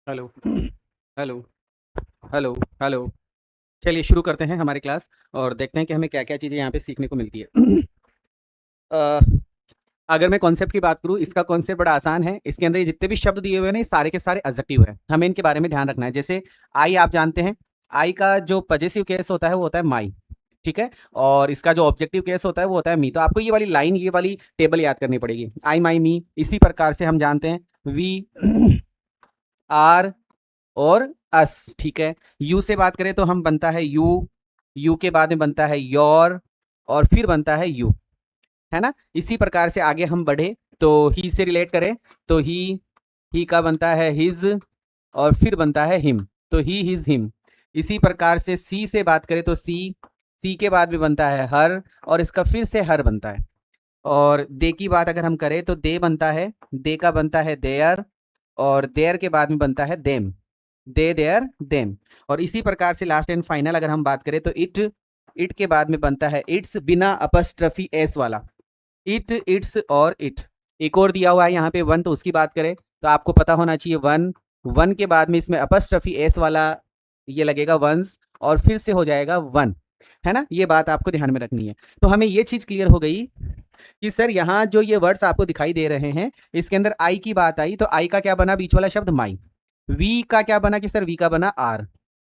Hello hello hello hello. चलिए शुरू करते हैं हमारी क्लास और देखते हैं कि हमें क्या-क्या चीज़ें यहाँ पे सीखने को मिलती है। अ, अगर मैं कॉन्सेप्ट की बात करूँ, इसका कॉन्सेप्ट बड़ा आसान है। इसके अंदर ये जितने भी शब्द दिए हुए हैं ना, ये सारे के सारे एडजेक्टिव हैं। हमें इनके बारे में ध्यान रखना है। जैसे आई आप जानते हैं, आई का जो पॉजेसिव केस होता है वो होता है माई, ठीक है? और इसका जो ऑब्जेक्टिव केस होता है वो होता है मी। तो आपको ये वाली लाइन, ये वाली टेबल याद करनी पड़ेगी। आई, माई, मी। इसी प्रकार से हम जानते हैं वी, आर और अस, ठीक है? यू से बात करें तो हम बनता है यू, यू के बाद में बनता है योर और फिर बनता है यू, है ना? इसी प्रकार से आगे हम बढ़े तो ही से रिलेट करें तो ही का बनता है हिज और फिर बनता है हिम, तो ही हिज हिम। इसी प्रकार से सी से बात करें तो सी के बाद में बनता है हर और इसका फिर से हर बनता है। और दे की बात अगर हम करें तो दे बनता है, दे का बनता है देयर और देयर के बाद में बनता है देम, दे देयर देम। और इसी प्रकार से लास्ट एंड फाइनल अगर हम बात करें तो इट के बाद में बनता है इट्स, बिना अपस्ट्रफी एस वाला, इट, इट्स और इट। एक और दिया हुआ है यहाँ पे वन, तो उसकी बात करें तो आपको पता होना चाहिए वन, वन के बाद में इसमें अपस्ट्रफी एस वाला ये लगेगा वंस और फिर से हो जाएगा वन, है ना? ये बात आपको ध्यान में रखनी है। तो हमें ये चीज क्लियर हो गई कि सर यहाँ जो ये वर्ड्स आपको दिखाई दे रहे हैं, इसके अंदर आई की बात आई तो आई का क्या बना बीच वाला शब्द माई, वी का क्या बना कि सर वी का बना आर,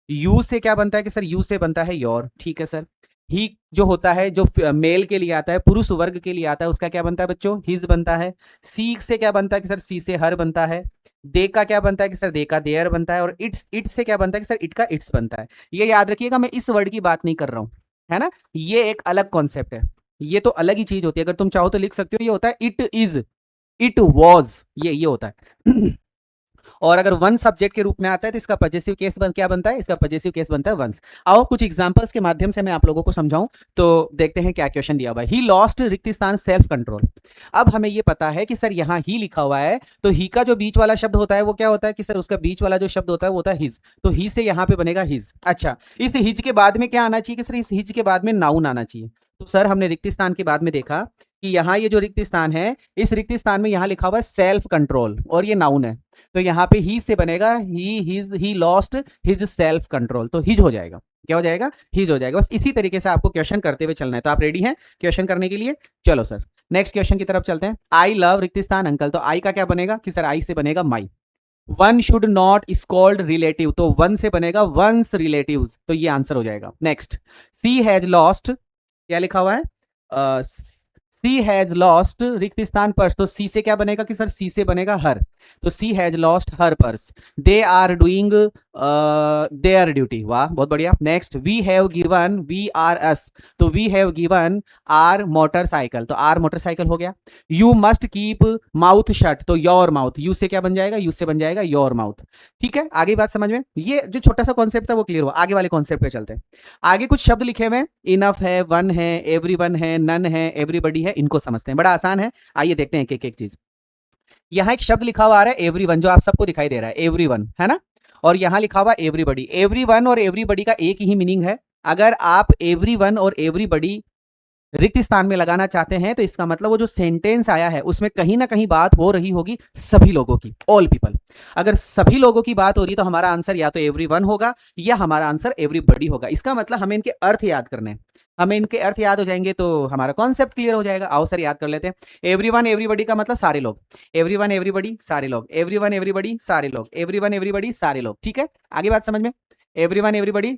यू से क्या बनता है कि सर यू से बनता है योर, ठीक है सर? ही जो होता है जो मेल के लिए आता है, पुरुष वर्ग के लिए आता है, उसका क्या बनता है बच्चों? हिज बनता है। सी से क्या बनता है कि सर सी से हर बनता है। दे का क्या बनता है कि सर दे का देयर बनता है। और इट्स, इट से क्या बनता है कि सर इट का इट्स बनता है। ये याद रखिएगा, मैं इस वर्ड की बात नहीं कर रहा हूं, है ना? ये एक अलग कॉन्सेप्ट है, ये तो अलग ही चीज होती है। अगर तुम चाहो तो लिख सकते हो, ये होता है इट इज, इट वॉज, ये होता है। और अगर वन सब्जेक्ट के रूप में आता है तो इसका पॉजेसिव केस क्या बनता है? इसका पॉजेसिव केस बनता है वंस। आओ कुछ एग्जांपल्स के माध्यम से मैं आप लोगों को समझाऊं तो देखते हैं क्या क्वेश्चन दिया हुआ है। ही लॉस्ट, रिक्त स्थान सेल्फ कंट्रोल। अब हमें ये पता है कि सर यहाँ ही लिखा हुआ है तो ही का जो बीच वाला शब्द होता है वो क्या होता है कि सर उसका बीच वाला जो शब्द होता है वो होता है हिज, तो ही से यहाँ पे बनेगा हिज। अच्छा, इस हिज के बाद में क्या आना चाहिए कि सर इस हिज के बाद में नाउन आना चाहिए। तो सर हमने रिक्त स्थान के बाद में देखा कि यहाँ ये जो रिक्त स्थान है, इस रिक्त स्थान में यहाँ लिखा हुआ है सेल्फ कंट्रोल और ये नाउन है, तो यहाँ पे ही से बनेगा he lost his self control, तो हिज हो जाएगा। क्या हो जाएगा? हिज हो जाएगा। बस इसी तरीके से आपको क्वेश्चन करते हुए चलना है। तो आप रेडी हैं क्वेश्चन करने के लिए? चलो सर नेक्स्ट क्वेश्चन की तरफ चलते हैं। आई लव रिक्त स्थान अंकल, तो आई का क्या बनेगा कि सर आई से बनेगा my. One should not scold relative, तो वन से बनेगा वंस रिलेटिव्स, तो ये आंसर हो जाएगा। नेक्स्ट, सी हैज लॉस्ट, क्या लिखा हुआ है? सी हैज लॉस्ट रिक्त स्थान पर्स, तो सी से क्या बनेगा कि सर सी से बनेगा हर, तो she has lost her purse. They are doing their duty, वाह बहुत बढ़िया। Next, we have given, we are us, तो we have given our motorcycle, तो आर मोटरसाइकिल हो गया। You must keep mouth shut, तो योर माउथ, यू से क्या बन जाएगा? यू से बन जाएगा योर माउथ। ठीक है, आगे बात समझ में, ये जो छोटा सा कॉन्सेप्ट था वो क्लियर हुआ। आगे वाले कॉन्सेप्ट पे चलते हैं। आगे कुछ शब्द लिखे हुए, इनफ है, वन है, एवरीवन है, नन है, एवरीबडी है, इनको समझते हैं, बड़ा आसान है। आइए देखते हैं एक एक चीज। यहाँ एक शब्द लिखा हुआ आ रहा है एवरीवन, जो आप सबको दिखाई दे रहा है एवरीवन, है ना? और यहाँ लिखा हुआ एवरीबडी। एवरीवन और एवरीबडी का एक ही मीनिंग है। अगर आप एवरीवन और एवरीबडी रिक्त स्थान में लगाना चाहते हैं तो इसका मतलब वो जो सेंटेंस आया है उसमें कहीं ना कहीं बात हो रही होगी सभी लोगों की, ऑल पीपल। अगर सभी लोगों की बात हो रही तो हमारा आंसर या तो एवरीवन होगा या हमारा आंसर एवरीबडी होगा। इसका मतलब हमें इनके अर्थ याद करने हैं। हमें इनके अर्थ याद हो जाएंगे तो हमारा कॉन्सेप्ट क्लियर हो जाएगा। आओ सर याद कर लेते हैं। एवरीवन एवरीबडी का मतलब सारे लोग, एवरीवन एवरीबडी सारे लोग, एवरीवन एवरीबडी सारे लोग, एवरीवन एवरीबडी सारे लोग। ठीक है, आगे बात समझ में? एवरीवन एवरीबडी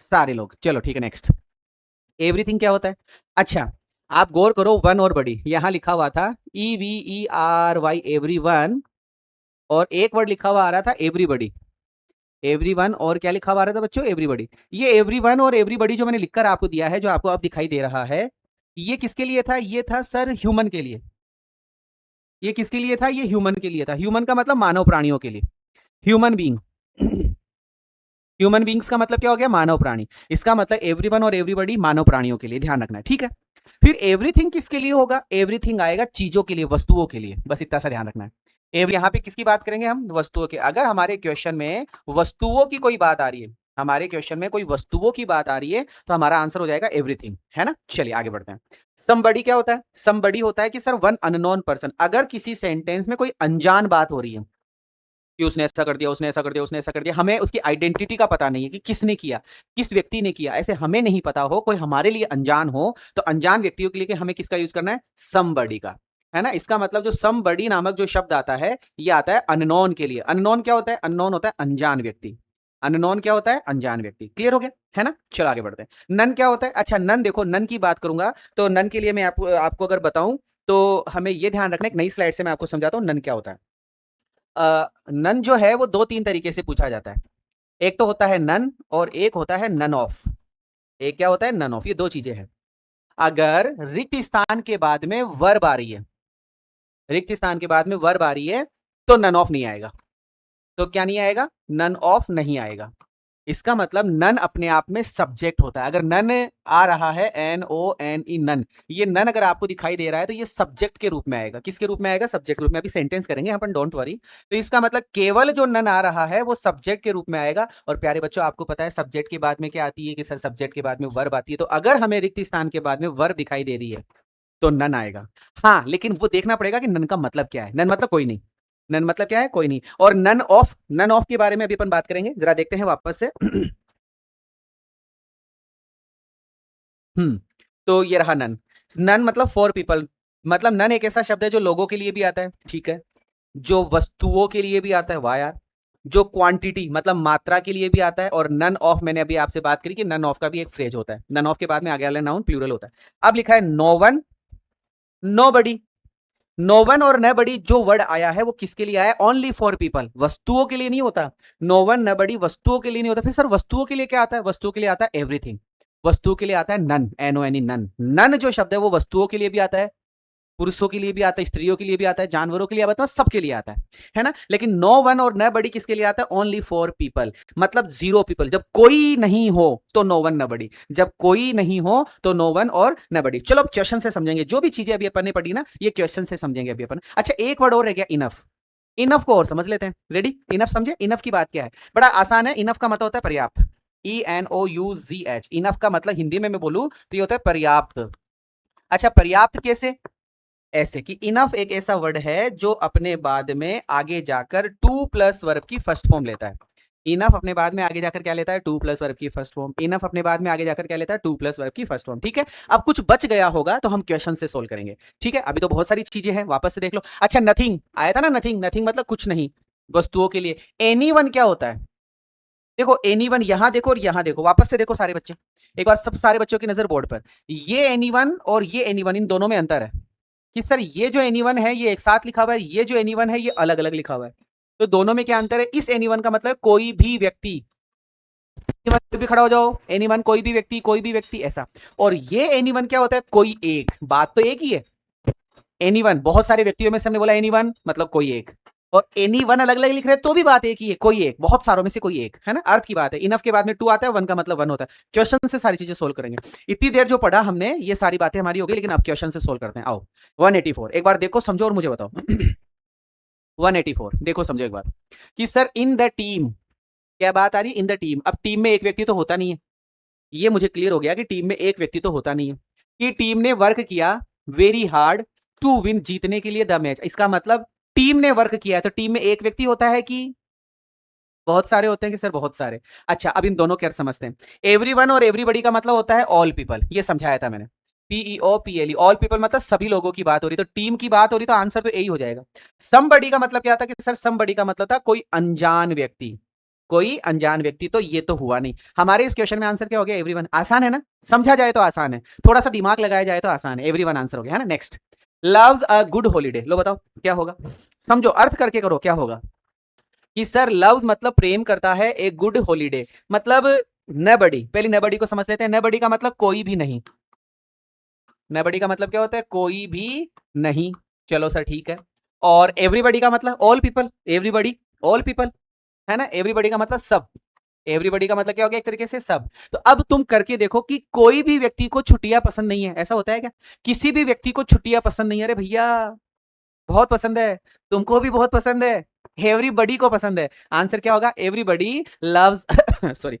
सारे लोग। चलो ठीक है, नेक्स्ट। एवरीथिंग क्या होता है? अच्छा, आप गौर करो, वन और बड़ी, यहां लिखा हुआ था EVERY एवरी वन, और एक वर्ड लिखा हुआ आ रहा था एवरीबडी, एवरी वन, और क्या लिखा हुआ आ रहा था बच्चों? एवरीबडी। ये एवरी वन और एवरीबडी जो मैंने लिखकर आपको दिया है, जो आपको अब दिखाई दे रहा है, ये किसके लिए था? ये था सर ह्यूमन के लिए। ये किसके लिए था? ये ह्यूमन के लिए था। ह्यूमन का मतलब मानव प्राणियों के लिए, ह्यूमन बींग। ह्यूमन बींग्स का मतलब क्या हो गया? मानव प्राणी। इसका मतलब एवरीवन और एवरीबडी मानव प्राणियों के लिए, ध्यान रखना है, ठीक है? फिर एवरीथिंग किसके लिए होगा? एवरीथिंग आएगा चीजों के लिए, वस्तुओं के लिए, बस इतना सा ध्यान रखना है। एवरी, यहाँ पे किसकी बात करेंगे हम? वस्तुओं के। अगर हमारे क्वेश्चन में वस्तुओं की कोई बात आ रही है, हमारे क्वेश्चन में कोई वस्तुओं की बात आ रही है तो हमारा आंसर हो जाएगा एवरीथिंग, है ना? चलिए आगे बढ़ते हैं। समबडी क्या होता है? समबडी होता है कि सर वन अननोन पर्सन। अगर किसी सेंटेंस में कोई अनजान बात हो रही है, कि उसने ऐसा कर दिया, उसने ऐसा कर दिया, उसने ऐसा कर दिया, हमें उसकी आइडेंटिटी का पता नहीं है कि किसने किया, किस व्यक्ति ने किया, ऐसे हमें नहीं पता हो, कोई हमारे लिए अनजान हो, तो अनजान व्यक्तियों के लिए हमें किसका यूज करना है, समबडी का, है ना। इसका मतलब जो समबडी नामक जो शब्द आता है, ये आता है अननोन के लिए। अननोन क्या होता है, अननोन होता है अनजान व्यक्ति। अननोन क्या होता है, अनजान व्यक्ति। क्लियर हो गया, है ना। चलो आगे बढ़ते हैं। नन क्या होता है, अच्छा नन देखो, नन की बात करूंगा तो नन के लिए मैं आपको अगर बताऊं तो हमें यह ध्यान रखना, एक नई स्लाइड से मैं आपको समझाता हूं नन क्या होता है। नन जो है वो दो तीन तरीके से पूछा जाता है। एक तो होता है नन और एक होता है नन ऑफ। एक क्या होता है, नन ऑफ। ये दो चीजें हैं। अगर रिक्त स्थान के बाद में वर्ब आ रही है, रिक्त स्थान के बाद में वर्ब आ रही है, तो नन ऑफ नहीं आएगा। तो क्या नहीं आएगा, नन ऑफ नहीं आएगा। इसका मतलब नन अपने आप में सब्जेक्ट होता है। अगर नन आ रहा है, NONE नन, ये नन अगर आपको दिखाई दे रहा है तो ये सब्जेक्ट के रूप में आएगा। किसके रूप में आएगा, सब्जेक्ट के रूप में। अभी सेंटेंस करेंगे यहाँ पर, डोंट वरी। तो इसका मतलब केवल जो नन आ रहा है वो सब्जेक्ट के रूप में आएगा। और प्यारे बच्चों, आपको पता है सब्जेक्ट के बाद में क्या आती है कि सर सब्जेक्ट के बाद में वर्ब आती है। तो अगर हमें रिक्त स्थान के बाद में वर्ब दिखाई दे रही है तो नन आएगा। हाँ, लेकिन वो देखना पड़ेगा कि नन का मतलब क्या है। नन मतलब कोई नहीं। नन मतलब क्या है, कोई नहीं। और नन ऑफ, नन ऑफ के बारे में अभी अपन बात करेंगे, जरा देखते हैं वापस से। तो ये रहा नन। नन मतलब फॉर पीपल, मतलब नन एक ऐसा शब्द है जो लोगों के लिए भी आता है, ठीक है, जो वस्तुओं के लिए भी आता है, वाह यार, जो क्वांटिटी मतलब मात्रा के लिए भी आता है। और नन ऑफ, मैंने अभी आपसे बात करी कि नन ऑफ का भी एक फ्रेज होता है। नन ऑफ के बाद में आगे वाला नाउन प्लूरल होता है। अब लिखा है नो वन, नो बडी। नो वन और न बड़ी जो वर्ड आया है वो किसके लिए आया है, ओनली फॉर पीपल, वस्तुओं के लिए नहीं होता। नो वन न बड़ी वस्तुओं के लिए नहीं होता। फिर सर वस्तुओं के लिए क्या आता है, वस्तुओं के लिए आता है एवरीथिंग। वस्तुओं के लिए आता है नन, NONE नन। नन जो शब्द है वो वस्तुओं के लिए भी आता है, पुरुषों के लिए भी आता है, स्त्रियों के लिए भी आता है, जानवरों के लिए आता है, सबके लिए आता है ना। लेकिन नो वन और न बड़ी किसके लिए आता है, ओनली फॉर पीपल, मतलब जीरो पीपल। जब कोई नहीं हो तो नो वन न बड़ी, जब कोई नहीं हो तो नो वन और न बड़ी। चलो अब क्वेश्चन से समझेंगे, जो भी चीजें अभी अपन ने पढ़ी ना, ये क्वेश्चन से समझेंगे अभी अपन। अच्छा एक वर्ड और रह गया, इनफ। इनफ को और समझ लेते हैं, रेडी। इनफ समझे, इनफ की बात क्या है, बड़ा आसान है। इनफ का मतलब होता है पर्याप्त, ENOUGH। इनफ का मतलब हिंदी में मैं बोलूं तो ये होता है पर्याप्त। अच्छा पर्याप्त कैसे, ऐसे कि इनफ एक ऐसा वर्ड है जो अपने बाद में आगे जाकर टू प्लस वर्ब की फर्स्ट फॉर्म लेता है। इनफ अपने बाद में आगे जाकर क्या लेता है, टू प्लस वर्ब की फर्स्ट फॉर्म। इनफ अपने बाद में आगे जाकर क्या लेता है, टू प्लस वर्ब की फर्स्ट फॉर्म, ठीक है। अब कुछ बच गया होगा तो हम क्वेश्चन से सोल्व करेंगे, ठीक है। अभी तो बहुत सारी चीजें हैं, वापस से देख लो। अच्छा नथिंग आया था ना, नथिंग, नथिंग मतलब कुछ नहीं, वस्तुओं के लिए। एनीवन क्या होता है, देखो एनीवन, यहां देखो और यहां देखो, वापस से देखो सारे बच्चे, एक बार सब सारे बच्चों की नजर बोर्ड पर। ये एनीवन और ये एनीवन, इन दोनों में अंतर है कि सर ये जो एनीवन है ये एक साथ लिखा हुआ है, ये जो एनीवन है ये अलग अलग लिखा हुआ है। तो दोनों में क्या अंतर है, इस एनीवन का मतलब कोई भी व्यक्ति, कोई भी खड़ा हो जाओ, एनीवन कोई भी व्यक्ति, कोई भी व्यक्ति ऐसा। और ये एनीवन क्या होता है, कोई एक, बात तो एक ही है। एनीवन बहुत सारे व्यक्तियों में से हमने बोला एनीवन मतलब कोई एक, और एनीवन अलग अलग लिख रहे हैं तो भी बात एक ही है, कोई एक, बहुत सारों में से कोई एक, है ना, अर्थ की बात है। इनफ के बाद में टू आता है, वन का मतलब वन होता है। क्वेश्चन से सारी चीजें सोल्व करेंगे। इतनी देर जो पढ़ा हमने ये सारी बातें हमारी हो गई, लेकिन अब क्वेश्चन से सोल्व करते हैं। आओ 184 एक बार देखो समझो और मुझे बताओ। 184 देखो समझो एक बार कि सर इन द टीम, क्या बात आ रही है, इन द टीम। अब टीम में एक व्यक्ति तो होता नहीं है, ये मुझे क्लियर हो गया कि टीम में एक व्यक्ति तो होता नहीं है, कि टीम ने वर्क किया वेरी हार्ड टू विन, जीतने के लिए द मैच। इसका मतलब टीम ने वर्क किया है, तो टीम में एक व्यक्ति होता है कि बहुत सारे होते हैं कि सर बहुत सारे। अच्छा अब इन दोनों क्या समझते हैं। एवरीवन और एवरीबडी का मतलब होता है ऑल पीपल, ये समझाया था मैंने, PEOPLE, ऑल पीपल मतलब सभी लोगों की बात हो रही, तो टीम की बात हो रही, तो आंसर तो यही हो जाएगा। समबडी का मतलब क्या था कि सर समबडी का मतलब था कोई अनजान व्यक्ति, कोई अनजान व्यक्ति। तो ये तो हुआ नहीं हमारे इस क्वेश्चन में, आंसर क्या हो गया, एवरीवन। आसान है ना, समझा जाए तो आसान है, थोड़ा सा दिमाग लगाया जाए तो आसान है, एवरीवन आंसर हो गया, है ना। Next, loves a good holiday, लो बताओ क्या होगा, समझो अर्थ करके करो क्या होगा। कि सर लव्स मतलब प्रेम करता है, एक गुड हॉलीडे मतलब नबडी, पहले नबडी को समझ लेते हैं। नबडी का मतलब कोई भी नहीं, नबडी का मतलब क्या होता है, कोई भी नहीं, चलो सर ठीक है। और एवरीबडी का मतलब all people, everybody all people, है ना। एवरीबडी का मतलब सब, एवरीबडी का मतलब क्या हो गया, एक तरीके से सब। तो अब तुम करके देखो कि कोई भी व्यक्ति को छुट्टियां पसंद नहीं है, ऐसा होता है क्या, किसी भी व्यक्ति को छुट्टियां पसंद नहीं है। अरे भैया बहुत पसंद है, तुमको भी बहुत पसंद है, एवरीबडी को पसंद है। आंसर क्या होगा, everybody loves sorry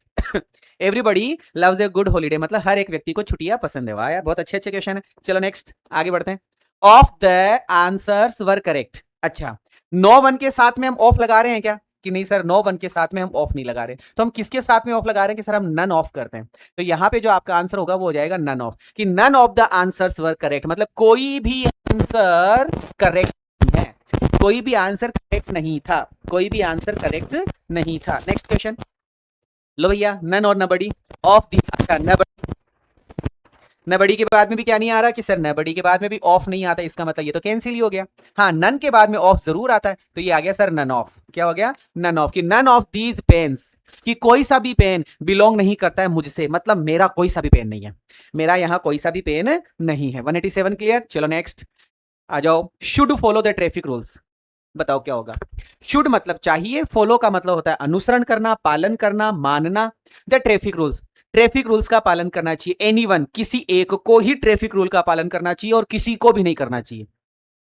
everybody loves a good holiday, मतलब हर एक व्यक्ति को छुट्टियां पसंद है। वाह यार बहुत अच्छे अच्छे क्वेश्चन है। चलो नेक्स्ट आगे बढ़ते हैं। Of the answers were correct, अच्छा नो वन के साथ में हम ऑफ लगा रहे हैं क्या, कि नहीं सर नो वन के साथ में हम ऑफ नहीं लगा रहे, तो हम किसके साथ में ऑफ लगा रहे हैं कि सर हम नन ऑफ करते हैं। तो यहां पे जो आपका आंसर होगा वो हो जाएगा नन ऑफ, कि none of the answers were correct, मतलब कोई भी आंसर करेक्ट नहीं है, कोई भी आंसर करेक्ट नहीं था, कोई भी आंसर करेक्ट नहीं था। नेक्स्ट क्वेश्चन लो भैया, नन और नबड़ी ऑफ दी, अच्छा नबड़ी के बाद में भी क्या नहीं आ रहा कि सर नबड़ी के बाद में भी ऑफ नहीं आता, इसका मतलब ये तो कैंसिल ही हो गया। हाँ नन के बाद में ऑफ जरूर आता है, तो ये आ गया सर नन ऑफ। क्या हो गया? नन ऑफ, कि नन ऑफ दीज पेन्स, कि कोई सा भी पेन बिलोंग नहीं करता है मुझसे, मतलब मेरा कोई सा भी पेन नहीं है, मेरा यहां कोई सा भी पेन नहीं है। 187 क्लियर। चलो नेक्स्ट आ जाओ। Should follow the traffic rules, बताओ क्या होगा? शुड मतलब चाहिए, फॉलो का मतलब होता है अनुसरण करना, पालन करना, मानना। The traffic rules, traffic rules का पालन करना चाहिए। एनीवन, किसी एक को ही ट्रैफिक रूल का पालन करना चाहिए और किसी को भी नहीं करना चाहिए,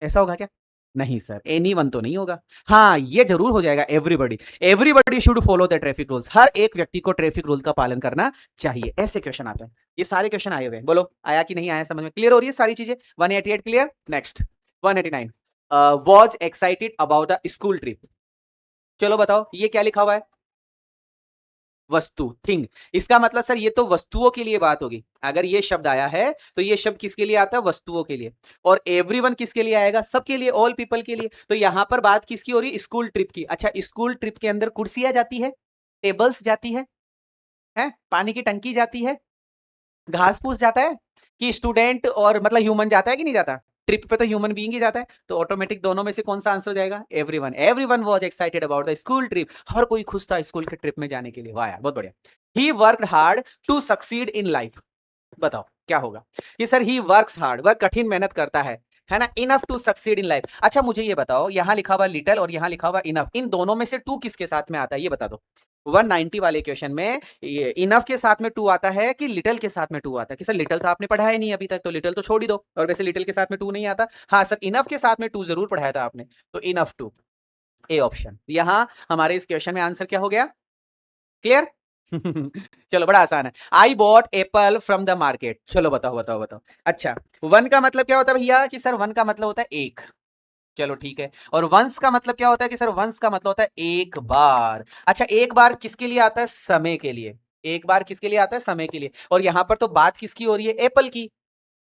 ऐसा होगा क्या? नहीं सर, एनीवन तो नहीं होगा। हाँ ये जरूर हो जाएगा everybody, everybody should follow the traffic rules, हर एक व्यक्ति को ट्रैफिक रूल का पालन करना चाहिए, ऐसे क्वेश्चन आते हैं। ये सारे क्वेश्चन आए हुए, बोलो आया कि नहीं आया, समझ में क्लियर हो रही है सारी चीजें? 188 clear. Next 189, was excited about the school trip. चलो बताओ ये क्या लिखा हुआ है? वस्तु, थिंग। इसका मतलब सर ये तो वस्तुओं के लिए बात होगी, अगर ये शब्द आया है तो ये शब्द किसके लिए आता है? वस्तुओं के लिए। और एवरीवन किसके लिए आएगा? सबके लिए, ऑल पीपल के लिए। तो यहां पर बात किसकी हो रही है? स्कूल ट्रिप की। अच्छा स्कूल ट्रिप के अंदर कुर्सियां जाती है, टेबल्स जाती है, पानी की टंकी जाती है, घास फूस जाता है, कि स्टूडेंट और मतलब ह्यूमन जाता है कि नहीं जाता? ट्रिप पे तो ह्यूमन बीइंग ही जाता है, तो ऑटोमेटिक दोनों में से कौन सा आंसर हो जाएगा? Everyone. Everyone was excited about the school trip, हर कोई खुश था स्कूल के ट्रिप में जाने के लिए। वाह यार बहुत बढ़िया। He worked hard to succeed in life, बताओ क्या होगा? कि सर ही वर्क्स हार्ड, वह कठिन मेहनत करता है ना, enough to succeed in life. अच्छा मुझे ये बताओ, यहां लिखा हुआ लिटिल और यहां लिखा हुआ इनफ, इन दोनों में से टू किसके साथ में आता है ये बता दो। 190 वाले क्वेश्चन में इनफ के साथ में टू आता है कि लिटिल के साथ में टू आता है? कि सर लिटिल तो आपने पढ़ा है नहीं अभी तक, तो लिटिल तो छोड़ ही दो, और वैसे लिटिल के साथ में टू नहीं आता। हाँ सर इनफ के साथ में टू जरूर पढ़ाया था आपने, तो इनफ टू, ए ऑप्शन। यहां हमारे इस क्वेश्चन में आंसर क्या हो गया? क्लियर? चलो बड़ा आसान है। I bought Apple from the market. चलो बताओ बताओ बताओ। अच्छा वन का मतलब क्या होता है भैया? कि सर वन का मतलब होता है एक, चलो ठीक है। और वंस का मतलब क्या होता है? कि सर वंस का मतलब होता है एक बार। अच्छा एक बार किसके लिए आता है? समय के लिए। एक बार किसके लिए आता है? समय के लिए। और यहां पर तो बात किसकी हो रही है? एप्पल की,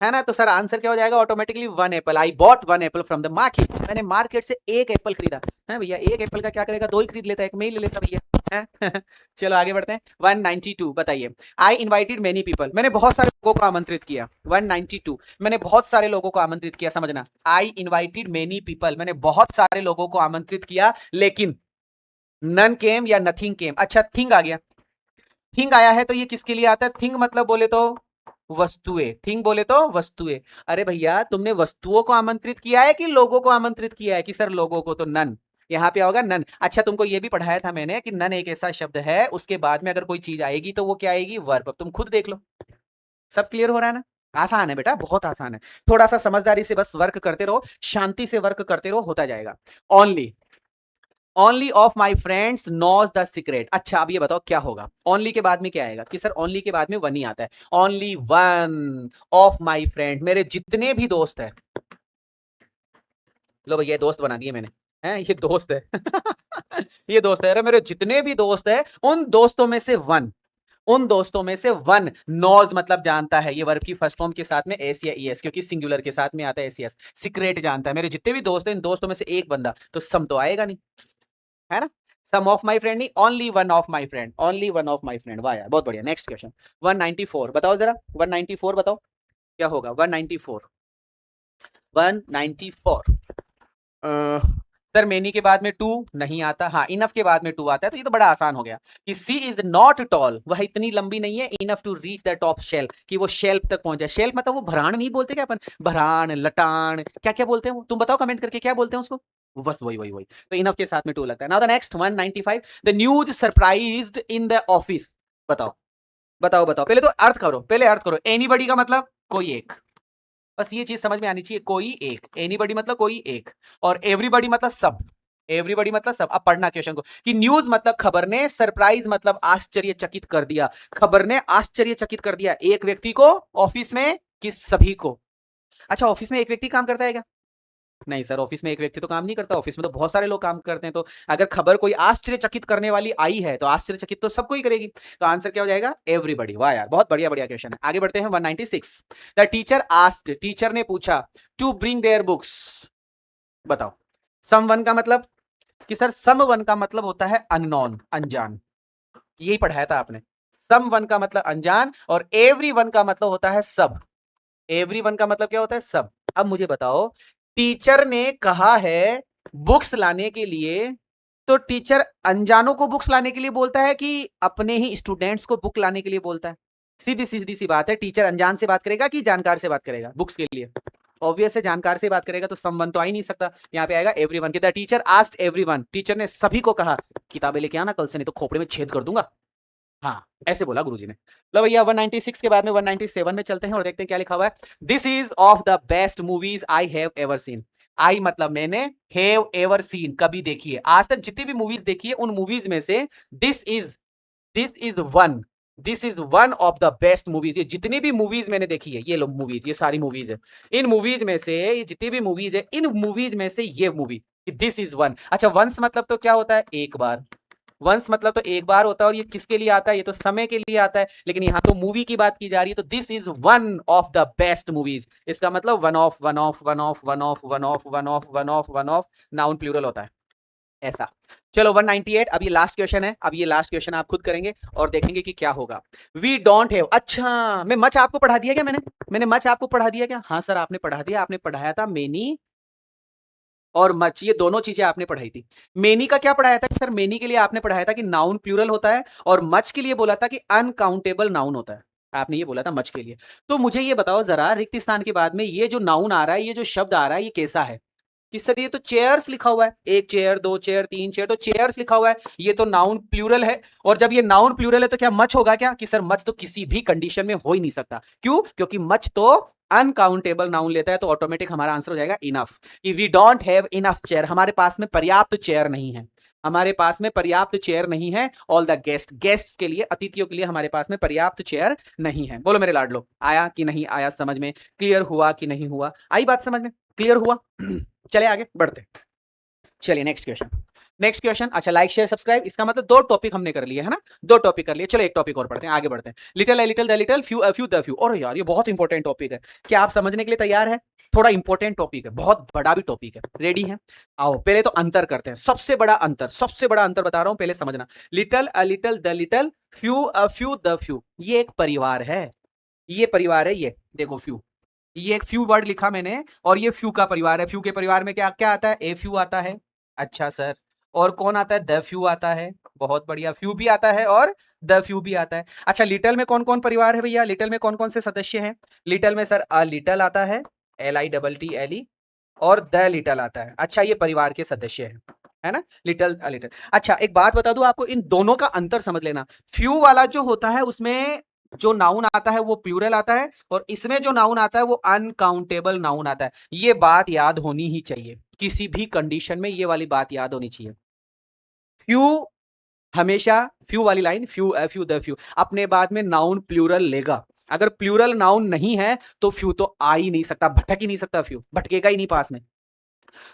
है ना? तो सर आंसर क्या हो जाएगा? Automatically one Apple. I bought one Apple from the market, मैंने मार्केट से एक एप्पल खरीदा है भैया। एक एप्पल का क्या करेगा? दो ही खरीद लेता, एक में ही ले लेता भैया है। चलो आगे बढ़ते हैं। 192 बताइए। आई इन्वाइटेड मेनी पीपल, मैंने बहुत सारे लोगों को आमंत्रित किया। 192, मैंने बहुत सारे लोगों को आमंत्रित किया, समझना। आई इन्वाइटेड मेनी पीपल, मैंने बहुत सारे लोगों को आमंत्रित किया, लेकिन नन केम या नथिंग केम। अच्छा थिंग आ गया, थिंग आया है तो ये किसके लिए आता है? थिंग मतलब बोले तो वस्तुएं, थिंग बोले तो वस्तुएं। अरे भैया तुमने वस्तुओं को आमंत्रित किया है कि लोगों को आमंत्रित किया है? कि सर लोगों को, तो नन यहां पे होगा नन। अच्छा तुमको ये भी पढ़ाया था मैंने कि नन एक ऐसा शब्द है, उसके बाद में अगर कोई चीज आएगी तो वो क्या आएगी? वर्ब। तुम खुद देख लो, सब क्लियर हो रहा है ना? आसान है बेटा, बहुत आसान है। थोड़ा सा समझदारी से बस वर्क करते रहो, शांति से वर्क करते रहो, होता जाएगा। Only, only of my friends knows the secret. अच्छा अब ये बताओ क्या होगा? ओनली के बाद में क्या आएगा? कि सर ओनली के बाद में वन ही आता है। Only one of my friend, मेरे जितने भी दोस्त है। लो भैया दोस्त बना दिए मैंने, हैं ये दोस्त है। ये दोस्त है, अरे मेरे जितने भी दोस्त है उन दोस्तों में से वन, उन दोस्तों में से वन नोज मतलब जानता है, ये वर्ब की फर्स्ट फॉर्म के साथ में एस या ईएस, क्योंकि सिंगुलर के साथ में आता है एस एस। सीक्रेट जानता है, मेरे जितने भी दोस्त हैं इन दोस्तों में से एक बंदा, तो सम तो आएगा नहीं, है ना? सम ऑफ माई फ्रेंड नहीं, only one of my friend, only one of my friend. वाह यार बहुत बढ़िया। नेक्स्ट क्वेश्चन 194 बताओ जरा, 194 बताओ क्या होगा? 194, 194 सर मेनी के बाद में टू नहीं आता, हाँ इनफ के बाद में टू आता है, तो ये तो बड़ा आसान हो गया कि सी इज नॉट टॉल, वह इतनी लंबी नहीं है, enough to reach the top shelf, कि वो शेल्फ तक पहुंच जाए। शेल्फ मतलब वो भरान नहीं बोलते क्या अपन? भरान, लटान, क्या क्या बोलते हैं वो? तुम बताओ कमेंट करके क्या बोलते हैं उसको? बस वही वही वही। तो इनफ के साथ में टू लगता है। Now the next 195, the news surprised in the office. बताओ बताओ बताओ, पहले तो अर्थ करो, पहले अर्थ करो। एनीबडी का मतलब कोई एक, बस ये चीज समझ में आनी चाहिए, कोई एक। एनीबडी मतलब कोई एक, और एवरीबडी मतलब सब, एवरीबडी मतलब सब। अब पढ़ना क्वेश्चन को, कि न्यूज मतलब खबर ने, सरप्राइज मतलब आश्चर्यचकित कर दिया, खबर ने आश्चर्यचकित कर दिया एक व्यक्ति को ऑफिस में कि सभी को। अच्छा ऑफिस में एक व्यक्ति काम करता है क्या? नहीं सर, ऑफिस में एक व्यक्ति तो काम नहीं करता, ऑफिस में तो बहुत सारे लोग काम करते हैं। तो अगर खबर कोई आश्चर्यचकित करने वाली आई है तो आश्चर्यचकित तो सबको ही करेगी। तो आंसर क्या हो जाएगा? एवरीबॉडी। वाह यार, बहुत बढ़िया बढ़िया क्वेश्चन है। आगे बढ़ते हैं 196। द टीचर आस्क्ड, टीचर ने पूछा, टू ब्रिंग देयर बुक्स। बताओ, समवन का मतलब कि सर समवन का मतलब होता है अननोन, अनजान। यही पढ़ाया था आपने। समवन का मतलब अनजान और एवरीवन का मतलब होता है सब। एवरीवन का मतलब क्या होता है? सब। अब मुझे बताओ, टीचर ने कहा है बुक्स लाने के लिए, तो टीचर अनजानों को बुक्स लाने के लिए बोलता है कि अपने ही स्टूडेंट्स को बुक लाने के लिए बोलता है? सीधी सीधी सी बात है, टीचर अनजान से बात करेगा कि जानकार से बात करेगा बुक्स के लिए? ऑब्वियस है, जानकार से बात करेगा, तो संबंध तो आ ही नहीं सकता। यहां पे आएगा everyone. The teacher asked everyone, teacher ने सभी को कहा किताबें लेके आना कल से, नहीं तो खोपड़े में छेद कर दूंगा। हाँ, ऐसे बोला गुरुजी ने। लो भैया, 196 के बाद में 197 में चलते हैं और देखते हैं क्या लिखा हुआ है। This is of the best movies I have ever seen. I मतलब मैंने, हैव एवर सीन कभी देखी है, आज तक जितनी भी मूवीज देखी है उन मूवीज में से this is one of the best movies. ये जितनी भी मूवीज मैंने देखी है, ये लो मूवीज, ये सारी मूवीज है, इन मूवीज में से, ये जितनी भी मूवीज है इन मूवीज में से ये मूवी, दिस इज वन। अच्छा, वंस मतलब तो क्या होता है? एक बार। वंस मतलब तो एक बार होता है, और ये किसके लिए आता है? ये तो समय के लिए आता है, लेकिन यहाँ तो मूवी की बात की जा रही है। तो this is one of the best movies, इसका मतलब one of, one of, one of, one of, one of, one of, one of, one of, noun plural होता है ऐसा। चलो 198, अब ये लास्ट क्वेश्चन है। अब ये लास्ट क्वेश्चन आप खुद करेंगे और देखेंगे कि क्या होगा। वी डोंट हैव, अच्छा मैं मच आपको पढ़ा दिया क्या? मैंने मच आपको पढ़ा दिया क्या? हाँ सर, आपने पढ़ा दिया। आपने पढ़ाया था मेनी और मच, ये दोनों चीजें आपने पढ़ाई थी। मेनी का क्या पढ़ाया था सर? मेनी के लिए आपने पढ़ाया था कि नाउन प्लूरल होता है, और मच के लिए बोला था कि अनकाउंटेबल नाउन होता है। आपने ये बोला था मच के लिए। तो मुझे ये बताओ जरा, रिक्त स्थान के बाद में ये जो नाउन आ रहा है, ये जो शब्द आ रहा है, ये कैसा है? कि सर ये तो चेयर्स लिखा हुआ है, एक चेयर, दो चेयर, तीन चेयर, तो चेयर्स लिखा हुआ है, ये तो नाउन प्लूरल है। और जब ये नाउन प्लूरल है तो क्या मच होगा क्या? कि सर मच तो किसी भी कंडीशन में हो ही नहीं सकता। क्यों? क्योंकि मच तो अनकाउंटेबल नाउन लेता है। तो ऑटोमेटिक हमारा आंसर हो जाएगा इनफ, कि we don't have enough chair, हमारे पास में पर्याप्त चेयर नहीं है, हमारे पास में पर्याप्त चेयर नहीं है। ऑल द गेस्ट्स के लिए, अतिथियों के लिए हमारे पास में पर्याप्त चेयर नहीं है। बोलो मेरे लाडलो, आया कि नहीं आया समझ में? क्लियर हुआ कि नहीं हुआ? आई बात समझ में? क्लियर हुआ? चले आगे बढ़ते। चलिए नेक्स्ट क्वेश्चन, नेक्स्ट क्वेश्चन। अच्छा, लाइक शेयर सब्सक्राइब, इसका मतलब दो टॉपिक हमने कर लिए है ना, दो टॉपिक कर लिए। चलो एक टॉपिक और पढ़ते हैं, आगे बढ़ते हैं। Little little the little, few few the few. और यार ये बहुत इंपॉर्टेंट टॉपिक है, क्या आप समझने के लिए तैयार है? थोड़ा इंपॉर्टेंट टॉपिक है, बहुत बड़ा भी टॉपिक है। रेडी है? आओ पहले तो अंतर करते हैं, सबसे बड़ा अंतर, सबसे बड़ा अंतर बता रहा हूं, पहले समझना। Little little the little, few few the few, ये एक परिवार है, ये परिवार है। ये देखो फ्यू, ये एक फ्यू वर्ड लिखा मैंने, और ये फ्यू का परिवार है। फ्यू के परिवार में क्या क्या आता है? ए फ्यू आता है। अच्छा सर, और कौन आता है? द फ्यू आता है। बहुत बढ़िया, फ्यू भी आता है और द फ्यू भी आता है। अच्छा, लिटल में कौन कौन परिवार है भैया? लिटल में कौन कौन से सदस्य हैं? लिटल में सर अ लिटल आता है, LITTLE, और द लिटल आता है। अच्छा, ये परिवार के सदस्य है ना, लिटल अ लिटल। अच्छा, एक बात बता दूं आपको, इन दोनों का अंतर समझ लेना। फ्यू वाला जो होता है उसमें जो नाउन आता है वो प्लूरल आता है, और इसमें जो नाउन आता है वो अनकाउंटेबल नाउन आता है। ये बात याद होनी ही चाहिए, किसी भी कंडीशन में ये वाली बात याद होनी चाहिए। फ्यू हमेशा, फ्यू वाली line, few few the few, अपने बाद में नाउन प्लूरल लेगा। अगर प्लूरल नाउन नहीं है तो फ्यू तो आ ही नहीं सकता, भटक ही नहीं सकता, फ्यू भटकेगा ही नहीं पास में।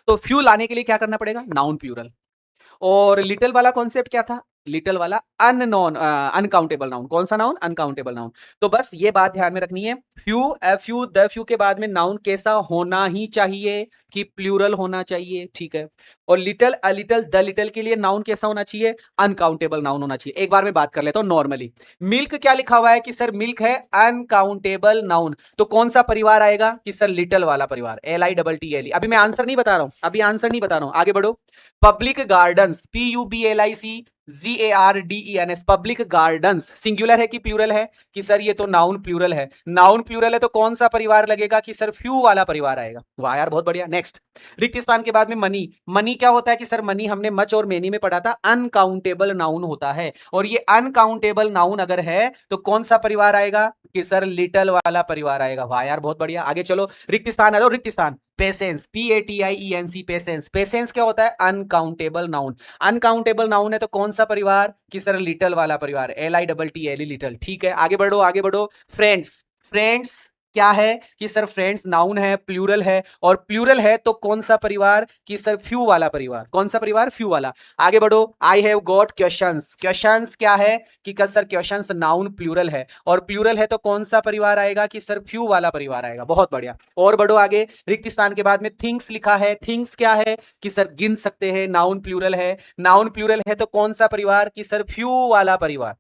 तो फ्यू लाने के लिए क्या करना पड़ेगा? Noun plural. और लिटिल वाला कॉन्सेप्ट क्या था? लिटिल वाला अननोन, अनकाउंटेबल नाउन। कौन सा नाउन? Uncountable noun. तो बस ये बात ध्यान में रखनी है, फ्यू फ्यू द फ्यू के बाद में नाउन कैसा होना ही चाहिए? कि प्लूरल होना चाहिए, ठीक है। और little a little the little के लिए नाउन कैसा होना चाहिए? अनकाउंटेबल नाउन होना चाहिए। एक बार में बात कर लेता हूं नॉर्मली। मिल्क क्या लिखा हुआ है? कि सर मिल्क है अनकाउंटेबल नाउन, तो कौन सा परिवार आएगा? कि सर लिटिल वाला परिवार, LITTLE। अभी मैं आंसर नहीं बता रहा हूं, अभी आंसर नहीं बता रहा हूं, आगे बढ़ो। Public gardens, PUBLIC GARDENS, public gardens singular है कि प्लूरल है? कि सर ये तो नाउन प्लूरल है। नाउन प्लूरल है तो कौन सा परिवार लगेगा? कि सर फ्यू वाला परिवार आएगा। वाह यार बहुत बढ़िया। नेक्स्ट, रिक्त स्थान के बाद में मनी। मनी क्या होता है? कि सर मनी हमने मच और मेनी में पढ़ा था, अनकाउंटेबल नाउन होता है। और ये अनकाउंटेबल नाउन अगर है तो कौन सा परिवार आएगा? कि सर लिटिल वाला परिवार आएगा। वाह यार बहुत बढ़िया। आगे चलो, रिक्त स्थान आ जाओ, रिक्त स्थान। Patience, PATIENC, patience. पेशेंस क्या होता है? Uncountable noun. अनकाउंटेबल नाउन है तो कौन सा परिवार? कि सर लिटिल वाला परिवार, LITTLE लिटिल। ठीक है, आगे बढ़ो आगे बढ़ो। फ्रेंड्स, फ्रेंड्स क्या है कि सर फ्रेंड्स नाउन है, प्लूरल है, और प्लूरल है तो कौन सा परिवार कि सर फ्यू वाला परिवार। कौन सा परिवार? फ्यू वाला। आगे बढ़ो। आई हैव गॉट क्वेश्चंस। क्वेश्चंस क्या है कि सर क्वेश्चंस नाउन प्लूरल है, और प्लूरल है तो कौन सा परिवार आएगा कि सर फ्यू वाला परिवार आएगा। बहुत बढ़िया। और बढ़ो आगे। रिक्त स्थान के बाद में थिंग्स लिखा है। थिंग्स क्या है कि सर गिन सकते हैं, नाउन प्लूरल है। नाउन प्लूरल है तो कौन सा परिवार कि सर फ्यू वाला परिवार,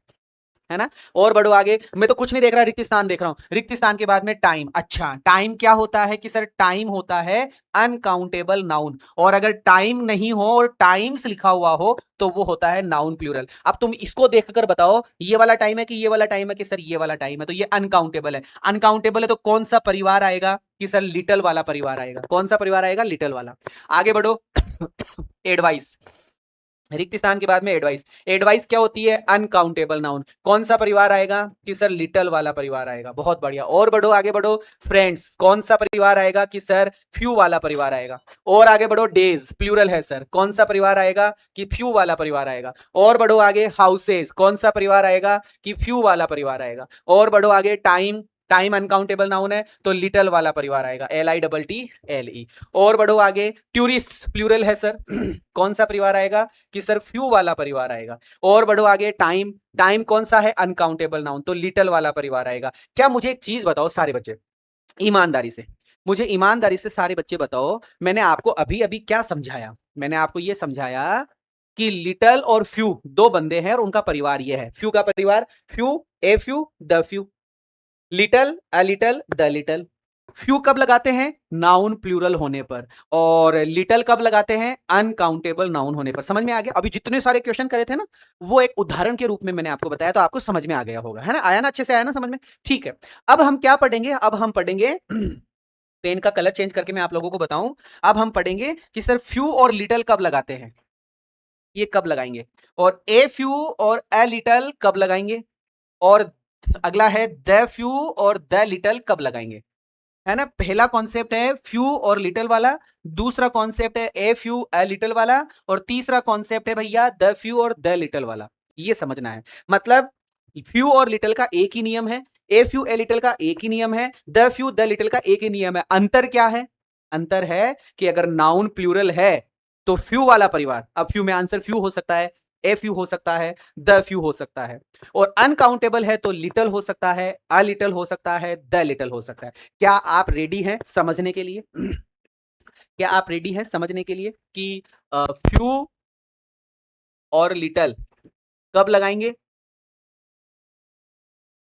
है ना। और बढ़ो आगे। मैं तो कुछ नहीं देख रहा, रिक्त स्थान देख रहा हूं। रिक्त स्थान के बाद में टाइम। अच्छा, टाइम क्या होता है कि सर टाइम होता है अनकाउंटेबल नाउन, और अगर टाइम नहीं हो और टाइम्स लिखा हुआ हो तो वो होता है नाउन प्लूरल। अब तुम इसको देखकर बताओ ये वाला टाइम है कि ये वाला टाइम है कि सर ये वाला टाइम है, तो ये अनकाउंटेबल है। अनकाउंटेबल है तो कौन सा परिवार आएगा कि सर लिटल वाला परिवार आएगा। कौन सा परिवार आएगा? लिटल वाला। आगे बढ़ो। एडवाइस। रिक्त स्थान के बाद में एडवाइस। एडवाइस क्या होती है? Uncountable noun. कौन सा परिवार आएगा कि सर लिटल वाला परिवार आएगा। बहुत बढ़िया। और बढ़ो, आगे बढ़ो। फ्रेंड्स। कौन सा परिवार आएगा कि सर फ्यू वाला परिवार आएगा। और आगे बढ़ो। डेज प्लूरल है सर, कौन सा परिवार आएगा कि फ्यू वाला परिवार आएगा। और बढ़ो आगे। हाउसेज, कौन सा परिवार आएगा कि फ्यू वाला परिवार आएगा। और बढ़ो आगे। टाइम। टाइम अनकाउंटेबल नाउन है तो लिटल वाला परिवार आएगा, LITTLE। और बढ़ो आगे। टूरिस्ट प्लूरल है सर, कौन सा परिवार आएगा कि सर फ्यू वाला परिवार आएगा। और बढ़ो आगे। टाइम। टाइम कौन सा है? अनकाउंटेबल नाउन, तो लिटल वाला परिवार आएगा। क्या मुझे एक चीज बताओ सारे बच्चे, ईमानदारी से, मुझे ईमानदारी से सारे बच्चे बताओ, मैंने आपको अभी अभी क्या समझाया? मैंने आपको यह समझाया कि लिटल और फ्यू दो बंदे हैं और उनका परिवार यह है। फ्यू का परिवार few, a few, the few. Little, a little, the little. Few कब लगाते हैं? नाउन प्लूरल होने पर। और लिटल कब लगाते हैं? अनकाउंटेबल नाउन होने पर। समझ में आ गया? अभी जितने सारे क्वेश्चन करे थे ना, वो एक उदाहरण के रूप में मैंने आपको बताया, तो आपको समझ में आ गया होगा, है ना। आया ना? अच्छे से आया ना समझ में? ठीक है। अब हम क्या पढ़ेंगे? अब हम पढ़ेंगे पेन का कलर चेंज करके मैं आप लोगों को बताऊं। अब हम पढ़ेंगे कि सर फ्यू और लिटल कब लगाते हैं, ये कब लगाएंगे। और ए फ्यू और अ लिटल कब लगाएंगे। और अगला है द फ्यू और द लिटल कब लगाएंगे, है ना। पहला कॉन्सेप्ट है फ्यू और लिटल वाला, दूसरा कॉन्सेप्ट है ए फ्यू अ लिटल वाला, और तीसरा कॉन्सेप्ट है भैया द फ्यू और द लिटल वाला। ये समझना है। मतलब फ्यू और लिटल का एक ही नियम है, ए फ्यू ए लिटल का एक ही नियम है, द फ्यू द लिटल का एक ही नियम है। अंतर क्या है? अंतर है कि अगर नाउन प्लूरल है तो फ्यू वाला परिवार, अब फ्यू में आंसर फ्यू हो सकता है, ए फ्यू हो सकता है, द फ्यू हो सकता है। और अनकाउंटेबल है तो लिटल हो सकता है, अ लिटल हो सकता है, द लिटल हो सकता है। क्या आप रेडी हैं समझने के लिए? क्या आप रेडी हैं समझने के लिए कि फ्यू और लिटल कब लगाएंगे,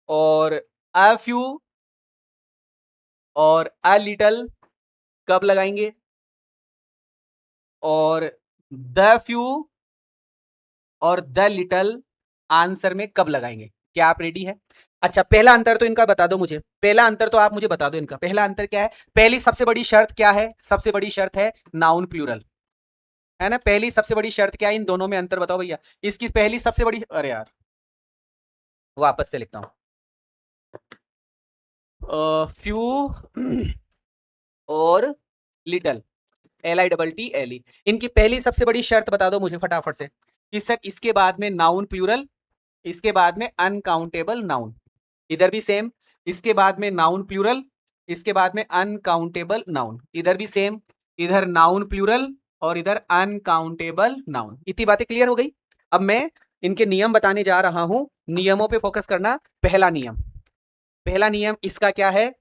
और अ फ्यू और अ लिटल कब लगाएंगे, और द फ्यू और द लिटल आंसर में कब लगाएंगे? क्या आप रेडी है? अच्छा, पहला अंतर तो इनका बता दो मुझे। पहला अंतर तो आप मुझे बता दो इनका। पहला अंतर क्या है? पहली सबसे बड़ी शर्त क्या है? सबसे बड़ी शर्त है नाउन प्लूरल, है ना। पहली सबसे बड़ी शर्त क्या है? इन दोनों में अंतर बताओ भैया। इसकी पहली सबसे बड़ी, अरे यार वापस से लिखता हूं। फ्यू और लिटल, LITTLE, इनकी पहली सबसे बड़ी शर्त बता दो मुझे फटाफट से कि सर इसके बाद में नाउन प्लूरल, इसके बाद में अनकाउंटेबल नाउन। इधर भी सेम, इसके बाद में नाउन प्लूरल, इसके बाद में अनकाउंटेबल नाउन। इधर भी सेम, इधर नाउन प्लूरल और इधर अनकाउंटेबल नाउन। इतनी बातें क्लियर हो गई। अब मैं इनके नियम बताने जा रहा हूं, नियमों पे फोकस करना। पहला नियम, पहला नियम इसका क्या है?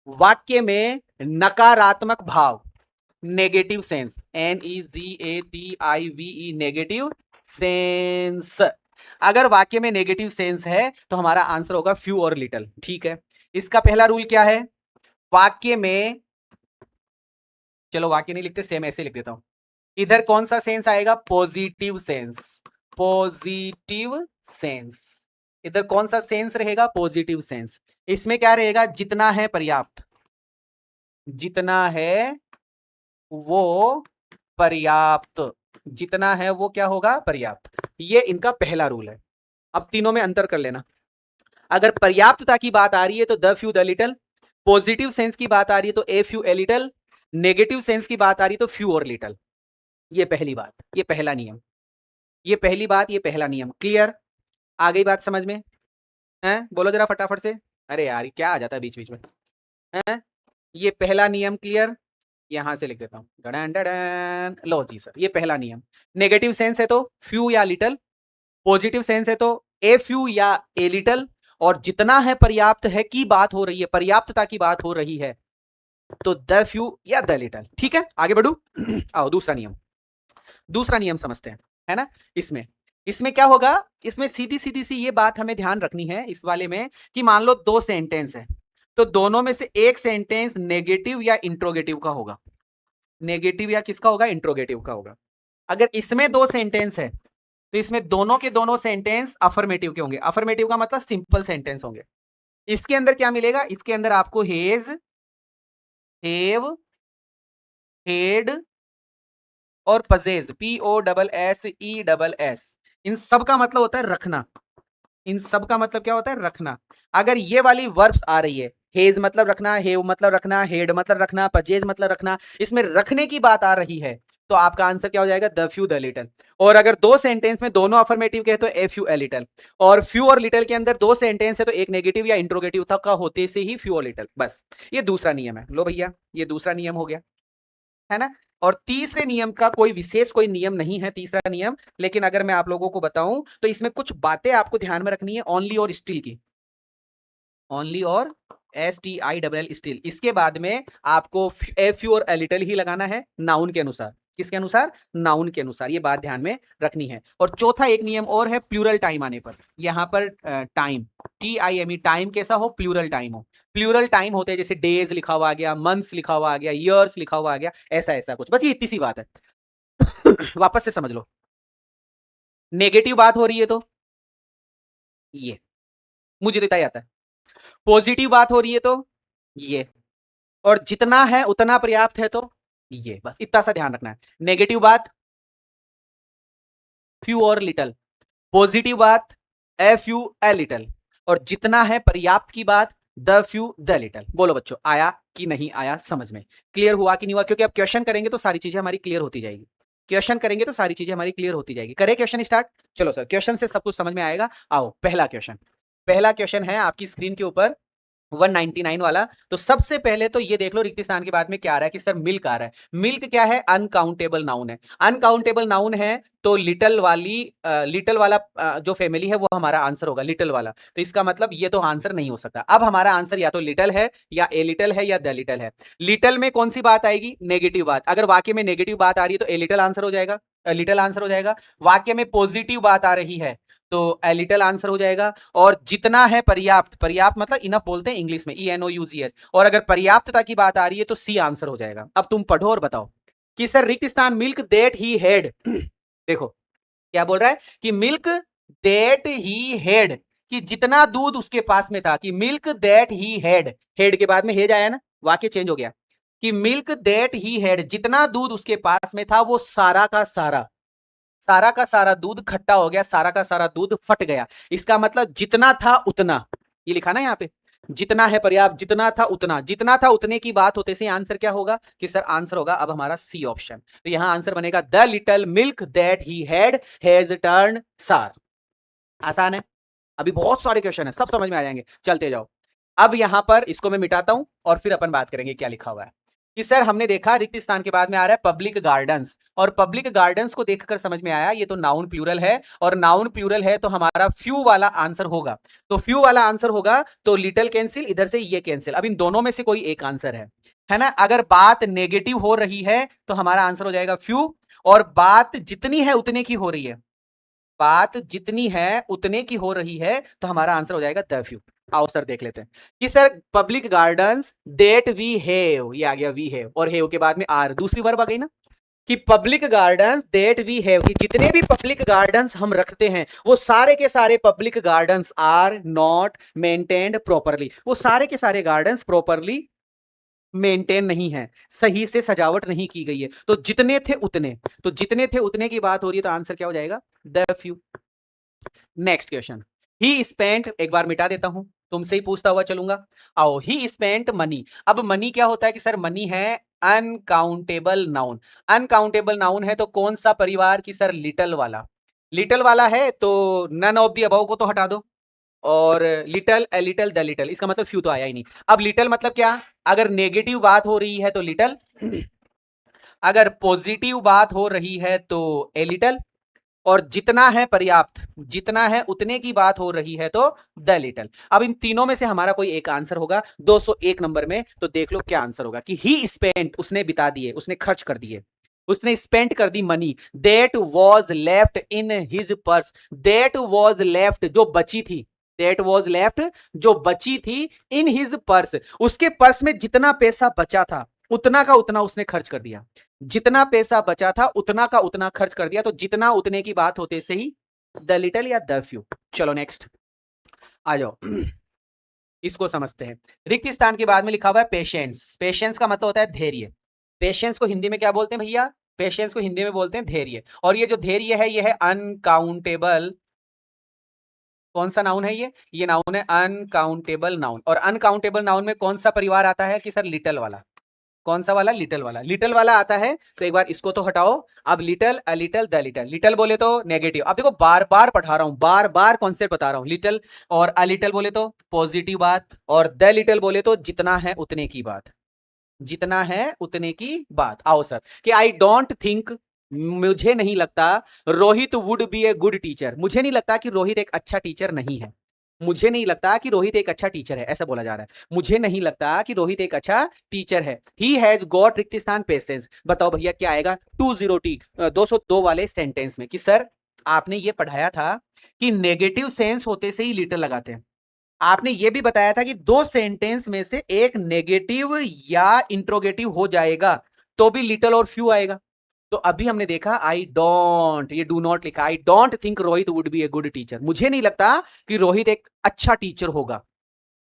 वाक्य में नकारात्मक भाव, negative sense, NEGATIVE, negative sense. अगर वाक्य में नेगेटिव सेंस है तो हमारा आंसर होगा फ्यू और लिटल। ठीक है। इसका पहला रूल क्या है? वाक्य में, चलो वाक्य नहीं लिखते, सेम ऐसे लिख देता हूं। इधर कौन सा सेंस आएगा? Positive sense, positive sense. इधर कौन सा सेंस रहेगा? Positive sense. इसमें क्या रहेगा? जितना है पर्याप्त, जितना है वो पर्याप्त, जितना है वो क्या होगा? पर्याप्त। ये इनका पहला रूल है। अब तीनों में अंतर कर लेना। अगर पर्याप्तता की बात आ रही है तो the few the little, positive sense की बात आ रही है तो a few a little, negative sense की बात आ रही है तो फ्यू और लिटल। ये पहली बात, ये पहला नियम, ये पहली बात, ये पहला नियम। क्लियर? आ गई बात समझ में? हैं? बोलो जरा फटाफट से। अरे यार क्या आ जाता है बीच बीच में। है। ये पहला नियम क्लियर, यहां से लिख देता हूं, डडन डडन। लो जी सर, ये पहला नियम। नेगेटिव सेंस है तो फ्यू या लिटल, पॉजिटिव सेंस है तो ए फ्यू या ए लिटल, और जितना है पर्याप्त है की बात हो रही है, पर्याप्तता की बात हो रही है, तो द फ्यू या द लिटल। ठीक है, आगे बढ़ू। आओ दूसरा नियम, दूसरा नियम समझते हैं, है ना। इसमें इसमें क्या होगा, इसमें सीधी सीधी सी ये बात हमें ध्यान रखनी है इस वाले में, कि मान लो दो सेंटेंस है, तो दोनों में से एक सेंटेंस नेगेटिव या इंट्रोगेटिव का होगा। नेगेटिव या किसका होगा, इंट्रोगेटिव का होगा। अगर इसमें दो सेंटेंस है तो इसमें दोनों के दोनों सेंटेंस अफर्मेटिव के होंगे। अफर्मेटिव का मतलब सिंपल सेंटेंस होंगे। इसके अंदर क्या मिलेगा, इसके अंदर आपको हेज, हेव, हेड और पजेज, POSSESS, इन सब का मतलब होता है रखना। इन सब का मतलब क्या होता है, रखना। अगर ये वाली वर्ब्स आ रही है, हेज मतलब रखना, हेव मतलब रखना, हेड मतलब रखना, पजेज मतलब रखना, इसमें रखने की बात आ रही है, तो आपका आंसर क्या हो जाएगा, द फ्यू द लिटल। और अगर दो सेंटेंस में दोनों अफर्मेटिव के तो ए फ्यू ए लिटल, और फ्यू और लिटल के अंदर दो सेंटेंस है तो एक नेगेटिव या इंट्रोगेटिव था का होते से ही फ्यू और लिटल। बस ये दूसरा नियम है। लो भैया, ये दूसरा नियम हो गया, है ना। और तीसरे नियम का कोई विशेष कोई नियम नहीं है, तीसरा नियम, लेकिन अगर मैं आप लोगों को बताऊं तो इसमें कुछ बातें आपको ध्यान में रखनी है, ओनली और स्टिल की। ओनली और STILL स्टिल, इसके बाद में आपको ए फ्यू और ए लिटल ही लगाना है नाउन के अनुसार। किसके अनुसार, नाउन के अनुसार, ये बात ध्यान में रखनी है। और चौथा एक नियम और है, प्लूरल टाइम आने पर, यहां पर टाइम, TIME, टाइम कैसा हो, प्लूरल टाइम हो। प्लूरल टाइम होते हैं जैसे डेज लिखा हुआ आ गया, मंथ्स लिखा हुआ आ गया, ईयर्स लिखा हुआ आ गया, ऐसा ऐसा कुछ। बस ये इतनी सी बात है। वापस से समझ लो, नेगेटिव बात हो रही है तो ये, मुझे तो इतना ही आता है। पॉजिटिव बात हो रही है तो ये, और जितना है उतना पर्याप्त है तो ये। बस इतना सा ध्यान रखना है। नेगेटिव बात फ्यू और लिटल, पॉजिटिव बात ए फ्यू ए लिटल, और जितना है पर्याप्त की बात द फ्यू द लिटल। बोलो बच्चों, आया कि नहीं आया समझ में, क्लियर हुआ कि नहीं हुआ? क्योंकि अब क्वेश्चन करेंगे तो सारी चीजें हमारी क्लियर होती जाएगी। क्वेश्चन करेंगे तो सारी चीजें हमारी क्लियर होती जाएगी। करें क्वेश्चन स्टार्ट? चलो सर, क्वेश्चन से सब कुछ समझ में आएगा। आओ पहला क्वेश्चन, पहला क्वेश्चन है आपकी स्क्रीन के ऊपर 199 वाला। तो सबसे पहले तो ये देख लो रिक्तिस्थान के बाद में क्या आ रहा है कि सर मिल्क आ रहा है। मिल्क क्या है, अनकाउंटेबल नाउन है। अनकाउंटेबल नाउन है तो लिटल वाली लिटल वाला जो फैमिली है वो हमारा आंसर होगा, लिटल वाला। तो इसका मतलब ये तो आंसर नहीं हो सकता। अब हमारा आंसर या तो लिटल है या ए लिटल है या द लिटल है। लिटल में कौन सी बात आएगी, नेगेटिव बात। अगर वाक्य में नेगेटिव बात आ रही है तो ए लिटल आंसर हो जाएगा, लिटल आंसर हो जाएगा। वाक्य में पॉजिटिव बात आ रही है तो ए लिटल आंसर हो जाएगा। और जितना है पर्याप्त, पर्याप्त मतलब इनफ बोलते हैं इंग्लिश में, ENOUGH, और अगर पर्याप्तता की बात आ रही है तो सी आंसर हो जाएगा। अब तुम पढ़ो और बताओ कि सर रिक्त स्थान मिल्क दैट ही हैड देखो क्या बोल रहा है कि मिल्क दैट ही हैड, कि जितना दूध उसके पास में था, कि milk that he had, head के बाद में हेज आया ना, वाक्य चेंज हो गया, कि मिल्क दैट ही हैड, जितना दूध उसके पास में था वो सारा का सारा, सारा का सारा दूध खट्टा हो गया, सारा का सारा दूध फट गया। इसका मतलब जितना था उतना, ये लिखा ना यहाँ पे, जितना है पर्याप्त, जितना था उतना, जितना था उतने की बात होते से आंसर क्या होगा कि सर आंसर होगा अब हमारा सी ऑप्शन। तो यहां आंसर बनेगा the little milk that he had has turn सार। आसान है, अभी बहुत सारे क्वेश्चन है, सब समझ में आ जाएंगे, चलते जाओ। अब यहां पर इसको मैं मिटाता हूं और फिर अपन बात करेंगे क्या लिखा हुआ है। कि सर हमने देखा रिक्त स्थान के बाद में आ रहा है पब्लिक गार्डन्स, और पब्लिक गार्डन्स को देखकर समझ में आया ये तो नाउन प्लूरल है, और नाउन प्लूरल है तो हमारा फ्यू वाला आंसर होगा। तो फ्यू वाला आंसर होगा तो लिटल कैंसिल, इधर से ये कैंसिल। अब इन दोनों में से कोई एक आंसर है ना। अगर बात नेगेटिव हो रही है तो हमारा आंसर हो जाएगा फ्यू, और बात जितनी है उतने की हो रही है, बात जितनी है उतने की हो रही है तो हमारा आंसर हो जाएगा द फ्यू। आओ सर देख लेते हैं कि sir public gardens that we have, ये आ गया वी हैव, और हैव के बाद में आर, दूसरी वर्ब आ गई ना, कि public gardens that we have, कि जितने भी पब्लिक गार्डन्स हम रखते हैं वो सारे के सारे public gardens are not maintained properly, वो सारे के सारे गार्डन्स प्रॉपरली मेंटेन नहीं है, सही से सजावट नहीं की गई है। तो जितने थे उतने, तो जितने थे उतने की बात हो रही है तो आंसर क्या हो जाएगा, the few. Next question, he spent, एक बार मिटा देता हूं, तुमसे ही पूछता हुआ चलूंगा। आओ, ही स्पेंट मनी। अब मनी क्या होता है कि सर मनी है अनकाउंटेबल नाउन। अनकाउंटेबल नाउन है तो कौन सा परिवार की सर, लिटल वाला। लिटल वाला है तो नन ऑफ दी अबव को तो हटा दो, और little, a little, the little, इसका मतलब फ्यू तो आया ही नहीं। अब लिटल मतलब क्या? अगर नेगेटिव बात हो रही है तो लिटल, अगर पॉजिटिव बात हो रही है तो ए लिटल, और जितना है पर्याप्त, जितना है उतने की बात हो रही है तो द लिटल। अब इन तीनों में से हमारा कोई एक आंसर होगा 201 नंबर में, तो देख लो क्या आंसर होगा कि ही स्पेंट, उसने बिता दिए, उसने खर्च कर दिए, उसने स्पेंड कर the money, that was left in his purse, that was left जो बची थी, दैट वॉज लेफ्ट जो बची थी इन हिज पर्स, उसके पर्स में जितना पैसा बचा था उतना का उतना उसने खर्च कर दिया, जितना पैसा बचा था उतना का उतना खर्च कर दिया। तो जितना उतने की बात होते से ही द लिटल या द फ्यू। चलो नेक्स्ट आ जाओ, इसको समझते हैं। रिक्त स्थान के बाद में लिखा हुआ है पेशेंस। पेशेंस का मतलब होता है धैर्य। पेशेंस को हिंदी में क्या बोलते हैं भैया? पेशेंस को हिंदी में बोलते हैं धैर्य। और ये जो धैर्य है ये है अनकाउंटेबल, कौन सा नाउन है ये नाउन है अनकाउंटेबल नाउन। और अनकाउंटेबल नाउन में कौन सा परिवार आता है कि सर लिटल वाला, कौन सा वाला? लिटल वाला, लिटल वाला आता है। तो एक बार इसको तो हटाओ। अब little, a little, the little, little बोले तो नेगेटिव। अब देखो बार बार पढ़ा रहा हूं, बार बार कॉन्सेप्ट बता रहा हूं। लिटल और अ लिटल बोले तो पॉजिटिव बात, और द लिटल बोले तो जितना है उतने की बात, जितना है उतने की बात। आओ सर कि आई डोंट थिंक, मुझे नहीं लगता, Rohit would be a good teacher, मुझे नहीं लगता कि रोहित एक अच्छा टीचर नहीं है, मुझे नहीं लगता कि रोहित एक अच्छा टीचर है, ऐसा बोला जा रहा है। मुझे नहीं लगता कि रोहित एक अच्छा टीचर है। ही हैज गॉट रिक्त स्थान पेशेंस। बताओ भैया क्या आएगा 20T 202 वाले सेंटेंस में कि सर आपने ये पढ़ाया था कि नेगेटिव सेंस होते से ही लिटल लगाते हैं। आपने ये भी बताया था कि दो सेंटेंस में से एक नेगेटिव या इंट्रोगेटिव हो जाएगा तो भी लिटल और फ्यू आएगा। तो अभी हमने देखा आई डोंट, ये डू नॉट लिखा, I don't think Rohit would be a good teacher, मुझे नहीं लगता कि रोहित एक अच्छा टीचर होगा।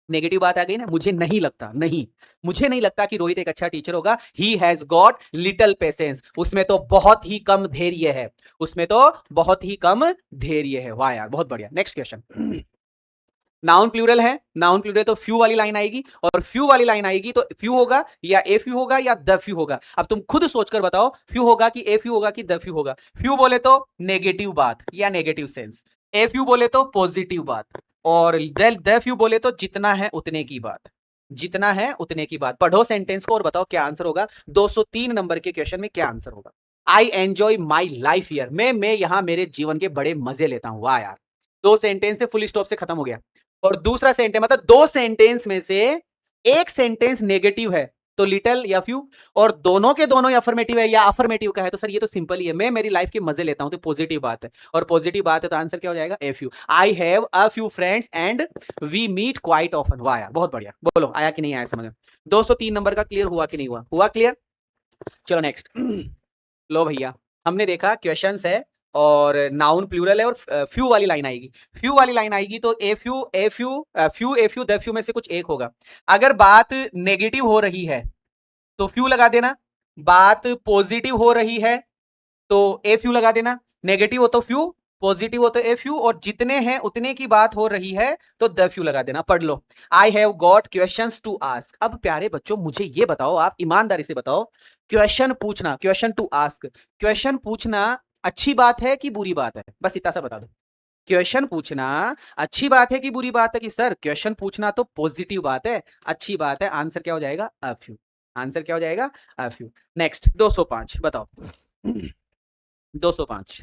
नेगेटिव बात आ गई ना, मुझे नहीं लगता, नहीं, मुझे नहीं लगता कि रोहित एक अच्छा टीचर होगा। He has got little patience, उसमें तो बहुत ही कम धैर्य है, उसमें तो बहुत ही कम धैर्य है। वाह यार बहुत बढ़िया। Next question. नाउन प्लूरल है, नाउन प्लूरल तो फ्यू वाली लाइन आएगी, और फ्यू वाली लाइन आएगी तो फ्यू होगा या ए फ्यू होगा या द फ्यू होगा। अब तुम खुद सोचकर बताओ फ्यू होगा कि ए फ्यू होगा कि द फ्यू होगा। फ्यू बोले तो नेगेटिव बात या नेगेटिव सेंस, ए फ्यू बोले तो पॉजिटिव बात, और द फ्यू बोले तो जितना है उतने की बात, जितना है उतने की बात। पढ़ो सेंटेंस को और बताओ क्या आंसर होगा। 203 नंबर के क्वेश्चन में क्या आंसर होगा? I enjoy my life here, मैं यहां मेरे जीवन के बड़े मजे लेता हूं। वाह यार, दो सेंटेंस पे फुल स्टॉप से खत्म हो गया। और दूसरा सेंटेंस मतलब दो सेंटेंस में से एक सेंटेंस नेगेटिव है तो लिटल या फ्यू, और दोनों के दोनों अफर्मेटिव है या अफर्मेटिव का है तो सर ये तो सिंपल ही है, मैं मेरी लाइफ के मजे लेता हूं, तो पॉजिटिव बात है। और पॉजिटिव बात है तो आंसर क्या हो जाएगा? A few. I have a few friends and we meet quite often. वाह यार बहुत बढ़िया। बोलो आया कि नहीं आया समझ में? 203 नंबर का क्लियर हुआ कि नहीं हुआ? हुआ क्लियर। चलो नेक्स्ट। लो भैया, हमने देखा क्वेश्चंस है और नाउन प्लूरल है और फ्यू वाली लाइन आएगी। फ्यू वाली लाइन आएगी तो a few, a few, few, a few, the few में से कुछ एक होगा। अगर बात नेगेटिव हो रही है तो फ्यू लगा देना, बात पॉजिटिव हो रही है तो ए फ्यू लगा देना, नेगेटिव हो तो फ्यू, पॉजिटिव हो तो ए फ्यू, और जितने हैं उतने की बात हो रही है तो द फ्यू लगा देना। पढ़ लो। I have got questions to ask. अब प्यारे बच्चों मुझे ये बताओ, आप ईमानदारी से बताओ, क्वेश्चन पूछना, क्वेश्चन टू आस्क, क्वेश्चन पूछना अच्छी बात है कि बुरी बात है? बस इतना सा बता दो। क्वेश्चन पूछना अच्छी बात है कि बुरी बात है? कि सर क्वेश्चन पूछना तो पॉजिटिव बात है, अच्छी बात है। आंसर क्या हो जाएगा? A few. आंसर क्या हो जाएगा? A few. नेक्स्ट 205 बताओ। 205,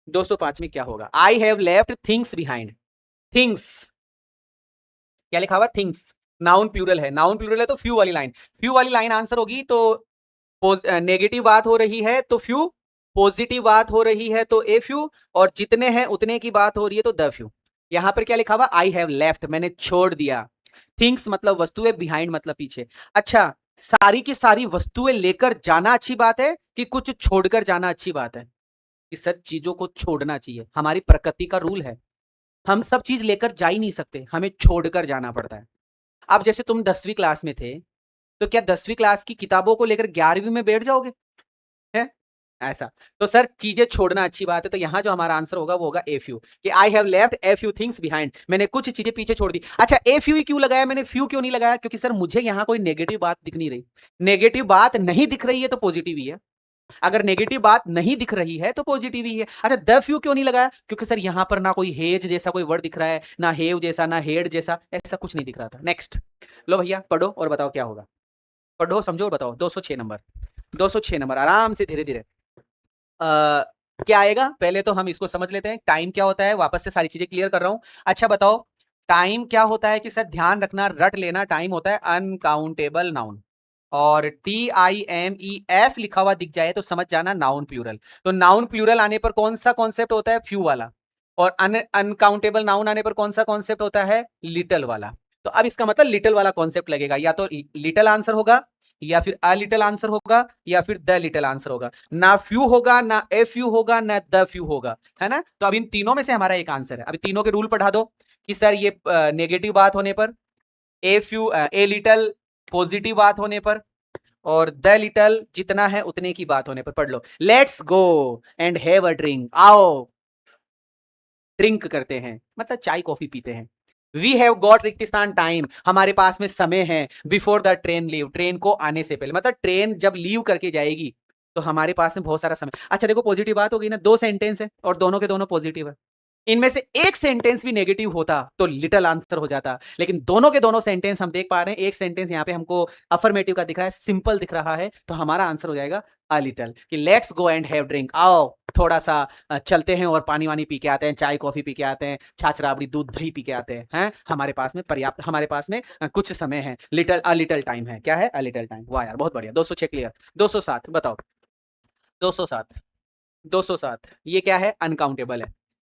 205 में क्या होगा? I have left things behind. Things क्या लिखा हुआ? थिंग्स नाउन प्लूरल है, नाउन प्लूरल है तो फ्यू वाली लाइन, फ्यू वाली लाइन आंसर होगी। तो नेगेटिव बात हो रही है तो फ्यू, पॉजिटिव बात हो रही है तो ए फ्यू, और जितने हैं उतने की बात हो रही है तो द फ्यू। यहां पर क्या लिखा हुआ? आई हैव लेफ्ट, मैंने छोड़ दिया। थिंग्स मतलब वस्तुएं, बिहाइंड मतलब पीछे। अच्छा, सारी की सारी वस्तुएं लेकर जाना अच्छी बात है कि कुछ छोड़कर जाना अच्छी बात है? कि सब चीजों को छोड़ना चाहिए, हमारी प्रकृति का रूल है। हम सब चीज लेकर जा ही नहीं सकते, हमें छोड़कर जाना पड़ता है। अब जैसे तुम 10वीं क्लास में थे तो क्या 10वीं क्लास की किताबों को लेकर 11वीं में बैठ जाओगे? है ऐसा? तो सर चीजें छोड़ना अच्छी बात है, तो यहां जो हमारा आंसर होगा वो होगा ए फ्यू, कि I have left a few things behind, मैंने कुछ चीजें पीछे छोड़ दी। अच्छा, ए फ्यू ही क्यों लगाया मैंने, फ्यू क्यों नहीं लगाया? क्योंकि सर मुझे यहां कोई नेगेटिव बात दिख नहीं रही। नेगेटिव बात नहीं दिख रही है तो पॉजिटिव ही है। अगर नेगेटिव बात नहीं दिख रही है तो पॉजिटिव ही है। अच्छा, द फ्यू क्यों नहीं लगाया? क्योंकि सर यहां पर ना कोई हेज जैसा कोई वर्ड दिख रहा है, ना हेव जैसा, ना हेड जैसा, ऐसा कुछ नहीं दिख रहा था। नेक्स्ट, लो भैया पढ़ो और बताओ क्या होगा। पढ़ो, समझो और बताओ। 206 नंबर, 206 नंबर, आराम से धीरे धीरे। क्या आएगा पहले तो हम इसको समझ लेते हैं। टाइम क्या होता है, वापस से सारी चीजें क्लियर कर रहा हूं। अच्छा बताओ, टाइम क्या होता है? कि सर ध्यान रखना, रट लेना, टाइम होता है अनकाउंटेबल नाउन। और TIMES लिखा हुआ दिख जाए तो समझ जाना नाउन प्लूरल। तो नाउन प्लूरल आने पर कौन सा कॉन्सेप्ट होता है? फ्यू वाला। और अनकाउंटेबल नाउन आने पर कौन सा कॉन्सेप्ट होता है? लिटल वाला। तो अब इसका मतलब लिटल वाला कॉन्सेप्ट लगेगा, या तो लिटल आंसर होगा, या फिर अ लिटल आंसर होगा, या फिर द लिटल आंसर होगा। ना फ्यू होगा, ना ए फ्यू होगा, ना द फ्यू होगा, है ना? तो अब इन तीनों में से हमारा एक आंसर है। अब तीनों के रूल पढ़ा दो कि सर ये नेगेटिव बात होने पर, ए लिटल पॉजिटिव बात होने पर, और द लिटल जितना है उतने की बात होने पर। पढ़ लो। Let's go and have a drink, आओ ड्रिंक करते हैं, मतलब चाय कॉफी पीते हैं। वी हैव गॉट रिक्तिस्तान टाइम, हमारे पास में समय है। Before the train leave, train को आने से पहले, मतलब ट्रेन जब लीव करके जाएगी तो हमारे पास में बहुत सारा समय। अच्छा देखो, पॉजिटिव बात हो गई ना, दो सेंटेंस है और दोनों के दोनों पॉजिटिव है। इनमें से एक सेंटेंस भी नेगेटिव होता तो लिटल आंसर हो जाता, लेकिन दोनों के दोनों सेंटेंस हम देख पा रहे हैं। एक सेंटेंस यहाँ पे हमको अफर्मेटिव का दिख रहा है, सिंपल दिख रहा है, तो हमारा आंसर हो जाएगा अ लिटल। कि let's go and have drink, आओ थोड़ा सा चलते हैं और पानी वानी पी के आते हैं, चाय कॉफी पी के आते हैं, छाछ राबड़ी दूध दही पी के आते हैं। हमारे पास में पर्याप्त, हमारे पास में कुछ समय है, लिटल अ लिटल टाइम है। क्या है? A little time. वाह यार बहुत बढ़िया। 206 क्लियर। 207 बताओ। 207, 207 ये क्या है? अनकाउंटेबल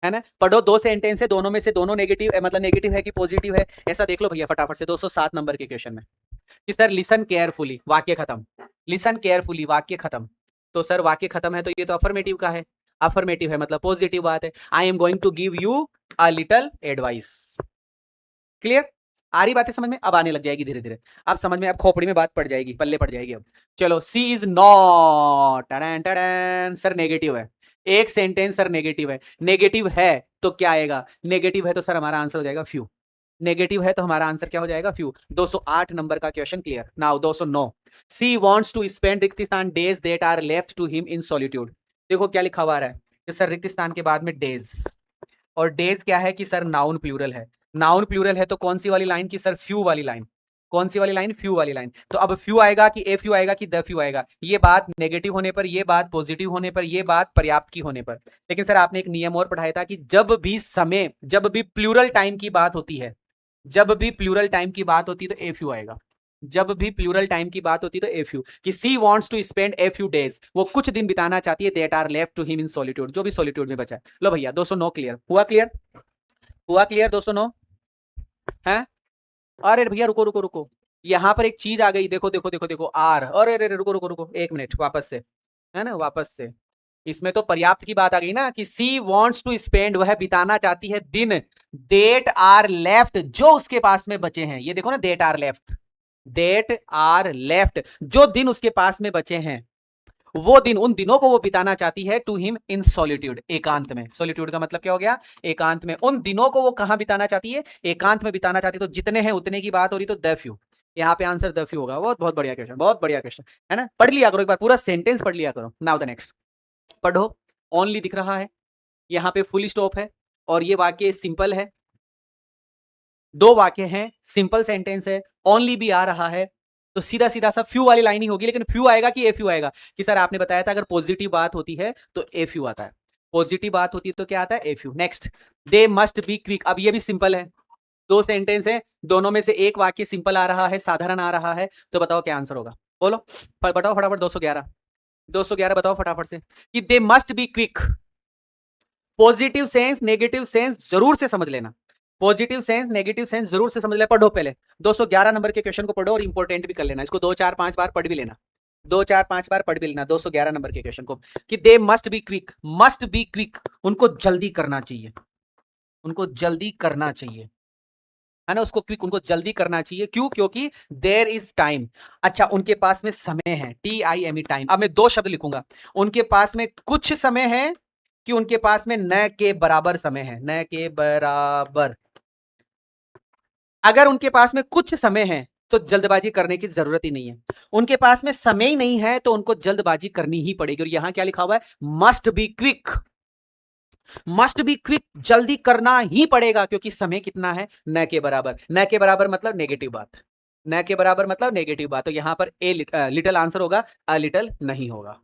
है ना? पढ़ो, दो सेंटेंस है, दोनों में से दोनों नेगेटिव, मतलब नेगेटिव है कि पॉजिटिव है, ऐसा देख लो भैया फटाफट से। 207 नंबर के क्वेश्चन में कि सर लिसन केयरफुली, वाक्य खत्म। लिसन केयरफुली, वाक्य खत्म। तो सर वाक्य खत्म है तो ये तो अफर्मेटिव का है। अफर्मेटिव है मतलब पॉजिटिव बात है। I am going to give you a little advice. Clear? आ रही बातें समझ में? अब आने लग जाएगी धीरे धीरे, अब समझ में, अब खोपड़ी में बात पड़ जाएगी, पल्ले पड़ जाएगी। अब चलो, सी इज नॉट, सर नेगेटिव है। एक सेंटेंस सर नेगेटिव है। नेगेटिव है तो क्या आएगा? नेगेटिव है तो सर हमारा आंसर हो जाएगा फ्यू। नेगेटिव है तो हमारा आंसर क्या हो जाएगा? फ्यू। 208 नंबर का question clear. Now 209, she wants to spend रिक्तिस्तान days that are left to him in solitude. देखो क्या लिखा हुआ है कि सर रिक्तिस्तान के बाद में डेज, और डेज क्या है? कि सर नाउन प्लूरल है। नाउन प्लूरल है तो कौन सी वाली लाइन? की सर फ्यू वाली लाइन। कौन सी वाली लाइन? फ्यू वाली लाइन। तो अब फ्यू आएगा कि ए फ्यू आएगा कि द फ्यू आएगा? ये बात नेगेटिव होने पर, ये बात पॉजिटिव होने पर, ये बात पर्याप्त की होने पर। लेकिन सर आपने एक नियम और पढ़ाया था कि जब भी समय, जब भी प्लूरल टाइम की बात होती है, जब भी प्लूरल टाइम की बात होती है तो ए फ्यू आएगा। जब भी प्लूरल टाइम की बात होती है तो ए फ्यू। कि she wants to spend a few days, वो कुछ दिन बिताना चाहती है, that are left to him in solitude, जो भी सॉलिट्यूड में बचा है। लो भैया 209 क्लियर हुआ? क्लियर हुआ? क्लियर 209 है? अरे भैया रुको रुको रुको, यहां पर एक चीज आ गई, देखो देखो देखो देखो, आर। अरे अरे रुको रुको रुको, एक मिनट, वापस से, है ना, वापस से। इसमें तो पर्याप्त की बात आ गई ना, कि सी वॉन्ट्स टू स्पेंड, वह बिताना चाहती है दिन, डेट आर लेफ्ट, जो उसके पास में बचे हैं। ये देखो ना, that are left, that are left, जो दिन उसके पास में बचे हैं, वो दिन, उन दिनों को वो बिताना चाहती है टू हिम इन सॉलिट्यूड, एकांत में। सॉलिट्यूड का मतलब क्या हो गया? एकांत में। उन दिनों को वो कहां बिताना चाहती है? एकांत में बिताना चाहती है। तो जितने हैं उतने की बात हो रही, तो द फ्यू, यहाँ पे आंसर द फ्यू होगा। बहुत बहुत बढ़िया क्वेश्चन, बहुत बढ़िया क्वेश्चन, है ना? पढ़ लिया करो एक बार, पूरा सेंटेंस पढ़ लिया करो। नाउ द नेक्स्ट, पढ़ो। ओनली दिख रहा है, यहाँ पे फुल स्टॉप है, और ये वाक्य सिंपल है, दो वाक्य हैं, सिंपल सेंटेंस है, ओनली भी आ रहा है, तो सीधा सीधा सा फ्यू वाली लाइन ही होगी। लेकिन फ्यू आएगा कि ए फ्यू आएगा? कि सर आपने बताया था अगर पॉजिटिव बात होती है तो ए फ्यू आता है, पॉजिटिव बात होती है तो क्या आता है? A few. Next, they must be quick, अब ये भी सिंपल है, दो सेंटेंस है, दोनों में से एक वाक्य सिंपल आ रहा है, साधारण आ रहा है, तो बताओ क्या आंसर होगा? बोलो बताओ फटाफट। 211, 211 बताओ फटाफट से। कि they must be quick, positive sense negative sense जरूर से समझ लेना, पॉजिटिव सेंस नेगेटिव सेंस जरूर से समझ लेना। पढ़ो पहले 211 नंबर के क्वेश्चन को पढ़ो, और इंपॉर्टेंट भी कर लेना इसको, 2 4 5 बार पढ़ भी लेना, 2 4 5 बार पढ़ भी लेना 211 नंबर के क्वेश्चन को। कि they must be quick, must be quick, उनको जल्दी करना चाहिए, उनको जल्दी करना चाहिए, है ना? उसको क्विक, उनको जल्दी करना चाहिए। क्यों? क्योंकि देयर इज टाइम। अच्छा, उनके पास में समय है, TIME टाइम। अब मैं दो शब्द लिखूंगा, उनके पास में कुछ समय है, कि उनके पास में न के बराबर समय है, न के बराबर। अगर उनके पास में कुछ समय है तो जल्दबाजी करने की जरूरत ही नहीं है। उनके पास में समय ही नहीं है तो उनको जल्दबाजी करनी ही पड़ेगी। और यहां क्या लिखा हुआ है? Must be quick. Must be quick, जल्दी करना ही पड़ेगा क्योंकि समय कितना है? न के बराबर। न के बराबर मतलब नेगेटिव बात, न के बराबर मतलब नेगेटिव बात। तो यहां पर ए लिटल आंसर होगा, अ लिटल नहीं होगा,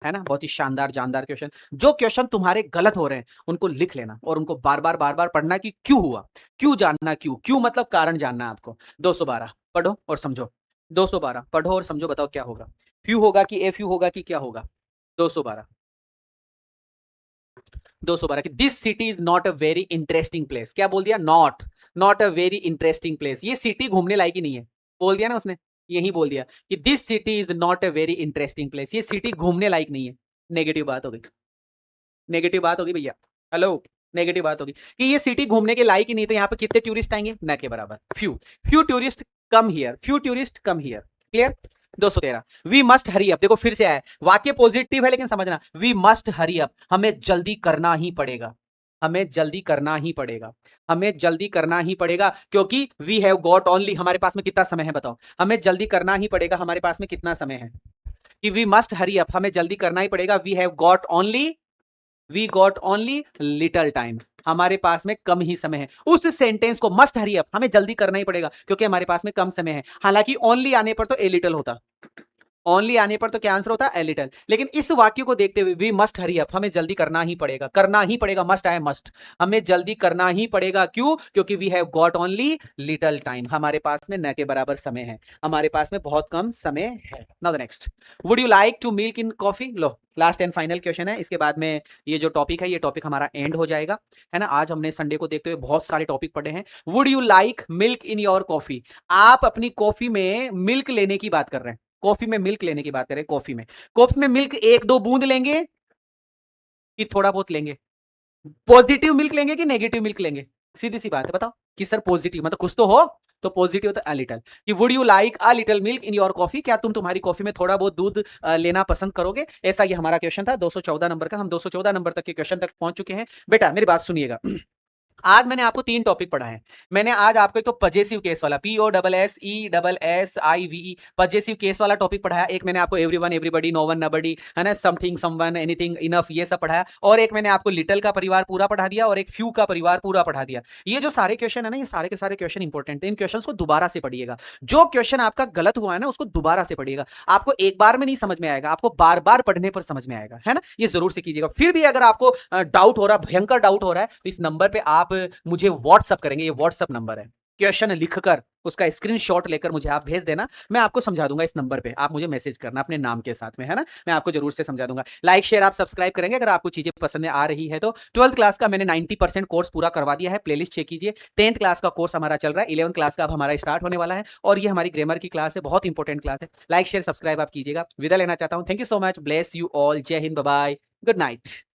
है ना। बहुत ही शानदार जानदार क्वेश्चन। जो क्वेश्चन तुम्हारे गलत हो रहे हैं उनको लिख लेना और उनको बार बार पढ़ना कि क्यों हुआ, क्यों जानना, क्यों क्यों मतलब कारण जानना है आपको। 212 पढ़ो और समझो, 212 पढ़ो और समझो, बताओ क्या होगा। फ्यू होगा कि ए फ्यू होगा कि क्या होगा? 212 212 कि this city is not a very interesting place. क्या बोल दिया? Not, not a very interesting place. ये सिटी घूमने लायक ही नहीं है, बोल दिया ना उसने। यही बोल दिया कि this city is not a very interesting place. ये सिटी घूमने लायक नहीं है। नेगेटिव बात हो गई, नेगेटिव बात होगी भैया। हेलो, नेगेटिव बात होगी कि ये सिटी घूमने के लायक ही नहीं। तो यहाँ पे कितने टूरिस्ट आएंगे? न के बराबर, few. Few tourist come here, few tourist come here. Clear? 213 we must hurry up. देखो फिर से आया, वाक्य पॉजिटिव है लेकिन समझना, वी मस्ट हरी अप, हमें जल्दी करना ही पड़ेगा, हमें जल्दी करना ही पड़ेगा, हमें जल्दी करना ही पड़ेगा क्योंकि वी हैव गॉट ओनली, हमारे पास में कितना समय है बताओ। हमें जल्दी करना ही पड़ेगा, हमारे पास में कितना समय है? कि वी मस्ट हरी अप, हमें जल्दी करना ही पड़ेगा। We have got only, we got only little time, हमारे पास में कम ही समय है। उस सेंटेंस को मस्ट हरी अप, हमें जल्दी करना ही पड़ेगा क्योंकि हमारे पास में कम समय है। हालांकि ओनली आने पर तो ए लिटल होता, ओनली आने पर तो क्या आंसर होता है? A little. लेकिन इस वाक्य को देखते हुए वी मस्ट हरी अप, हमें जल्दी करना ही पड़ेगा, करना ही पड़ेगा, मस्ट आए मस्ट, हमें जल्दी करना ही पड़ेगा। क्यों? क्योंकि we have got only little time, हमारे पास में न के बराबर समय है, हमारे पास में बहुत कम समय है। Now the next, would you like to milk in coffee? लो लास्ट एंड फाइनल क्वेश्चन है, इसके बाद में ये जो टॉपिक है, ये टॉपिक हमारा एंड हो जाएगा, है ना। आज हमने संडे को देखते हुए बहुत सारे टॉपिक पढ़े हैं। Would you like milk in your coffee? आप अपनी कॉफी में मिल्क लेने की बात कर रहे हैं, कॉफी में मिल्क लेने की बात करें। कॉफी में मिल्क एक दो बूंद लेंगे कि थोड़ा बहुत लेंगे? पॉजिटिव मिल्क लेंगे कि नेगेटिव मिल्क लेंगे? सीधी सी बात है, बताओ कि सर पॉजिटिव मतलब कुछ तो हो, तो पॉजिटिव तो अ लिटल। कि would you like a little milk in your coffee? क्या तुम तुम्हारी कॉफी में थोड़ा बहुत दूध लेना पसंद करोगे? ऐसा ये हमारा क्वेश्चन था 214 नंबर का। हम 214 नंबर तक के क्वेश्चन तक पहुंच चुके हैं। बेटा मेरी बात सुनिएगा, आज मैंने आपको 3 टॉपिक पढ़ा है। मैंने आज आपको एक तो पजेसिव केस वाला, POSSESSIVE पजेसिव केस वाला टॉपिक पढ़ाया। एक मैंने आपको everyone, everybody, no one, nobody, है ना, समथिंग, समवन, एनीथिंग, इनफ, ये सब पढ़ाया। और एक मैंने आपको लिटिल का परिवार पूरा पढ़ा दिया और एक फ्यू का परिवार पूरा पढ़ा दिया। ये जो सारे क्वेश्चन है ना, ये सारे के सारे क्वेश्चन इंपॉर्टेंट है। इन क्वेश्चंस को दोबारा से पढ़िएगा। जो क्वेश्चन आपका गलत हुआ है ना, उसको दोबारा से पढ़िएगा। आपको एक बार में नहीं समझ में आएगा, आपको बार बार पढ़ने पर समझ में आएगा, है ना। ये जरूर से कीजिएगा। फिर भी अगर आपको डाउट हो रहा है, भयंकर डाउट हो रहा है, तो इस नंबर पे आप मुझे व्हाट्सअप करेंगे। ये व्हाट्सअप नंबर है, क्वेश्चन लिखकर उसका स्क्रीनशॉट लेकर मुझे आप भेज देना, मैं आपको समझा दूंगा। इस नंबर पे आप मुझे मैसेज करना अपने नाम के साथ में, है ना, मैं आपको जरूर से समझा दूंगा। लाइक शेयर आप सब्सक्राइब करेंगे अगर आपको चीजें पसंद आ रही है तो। 12th क्लास का मैंने 90% कोर्स पूरा करवा दिया है, प्लेलिस्ट चेक कीजिए। 10th क्लास का कोर्स हमारा चल रहा है, 11th क्लास का अब हमारा स्टार्ट होने वाला है। और ये हमारी ग्रामर की क्लास है, बहुत इंपॉर्टेंट क्लास है। लाइक शेयर सब्सक्राइब आप कीजिएगा। विदा लेना चाहता हूं, thank you so much, bless you all, Jai Hind, bye bye, good night.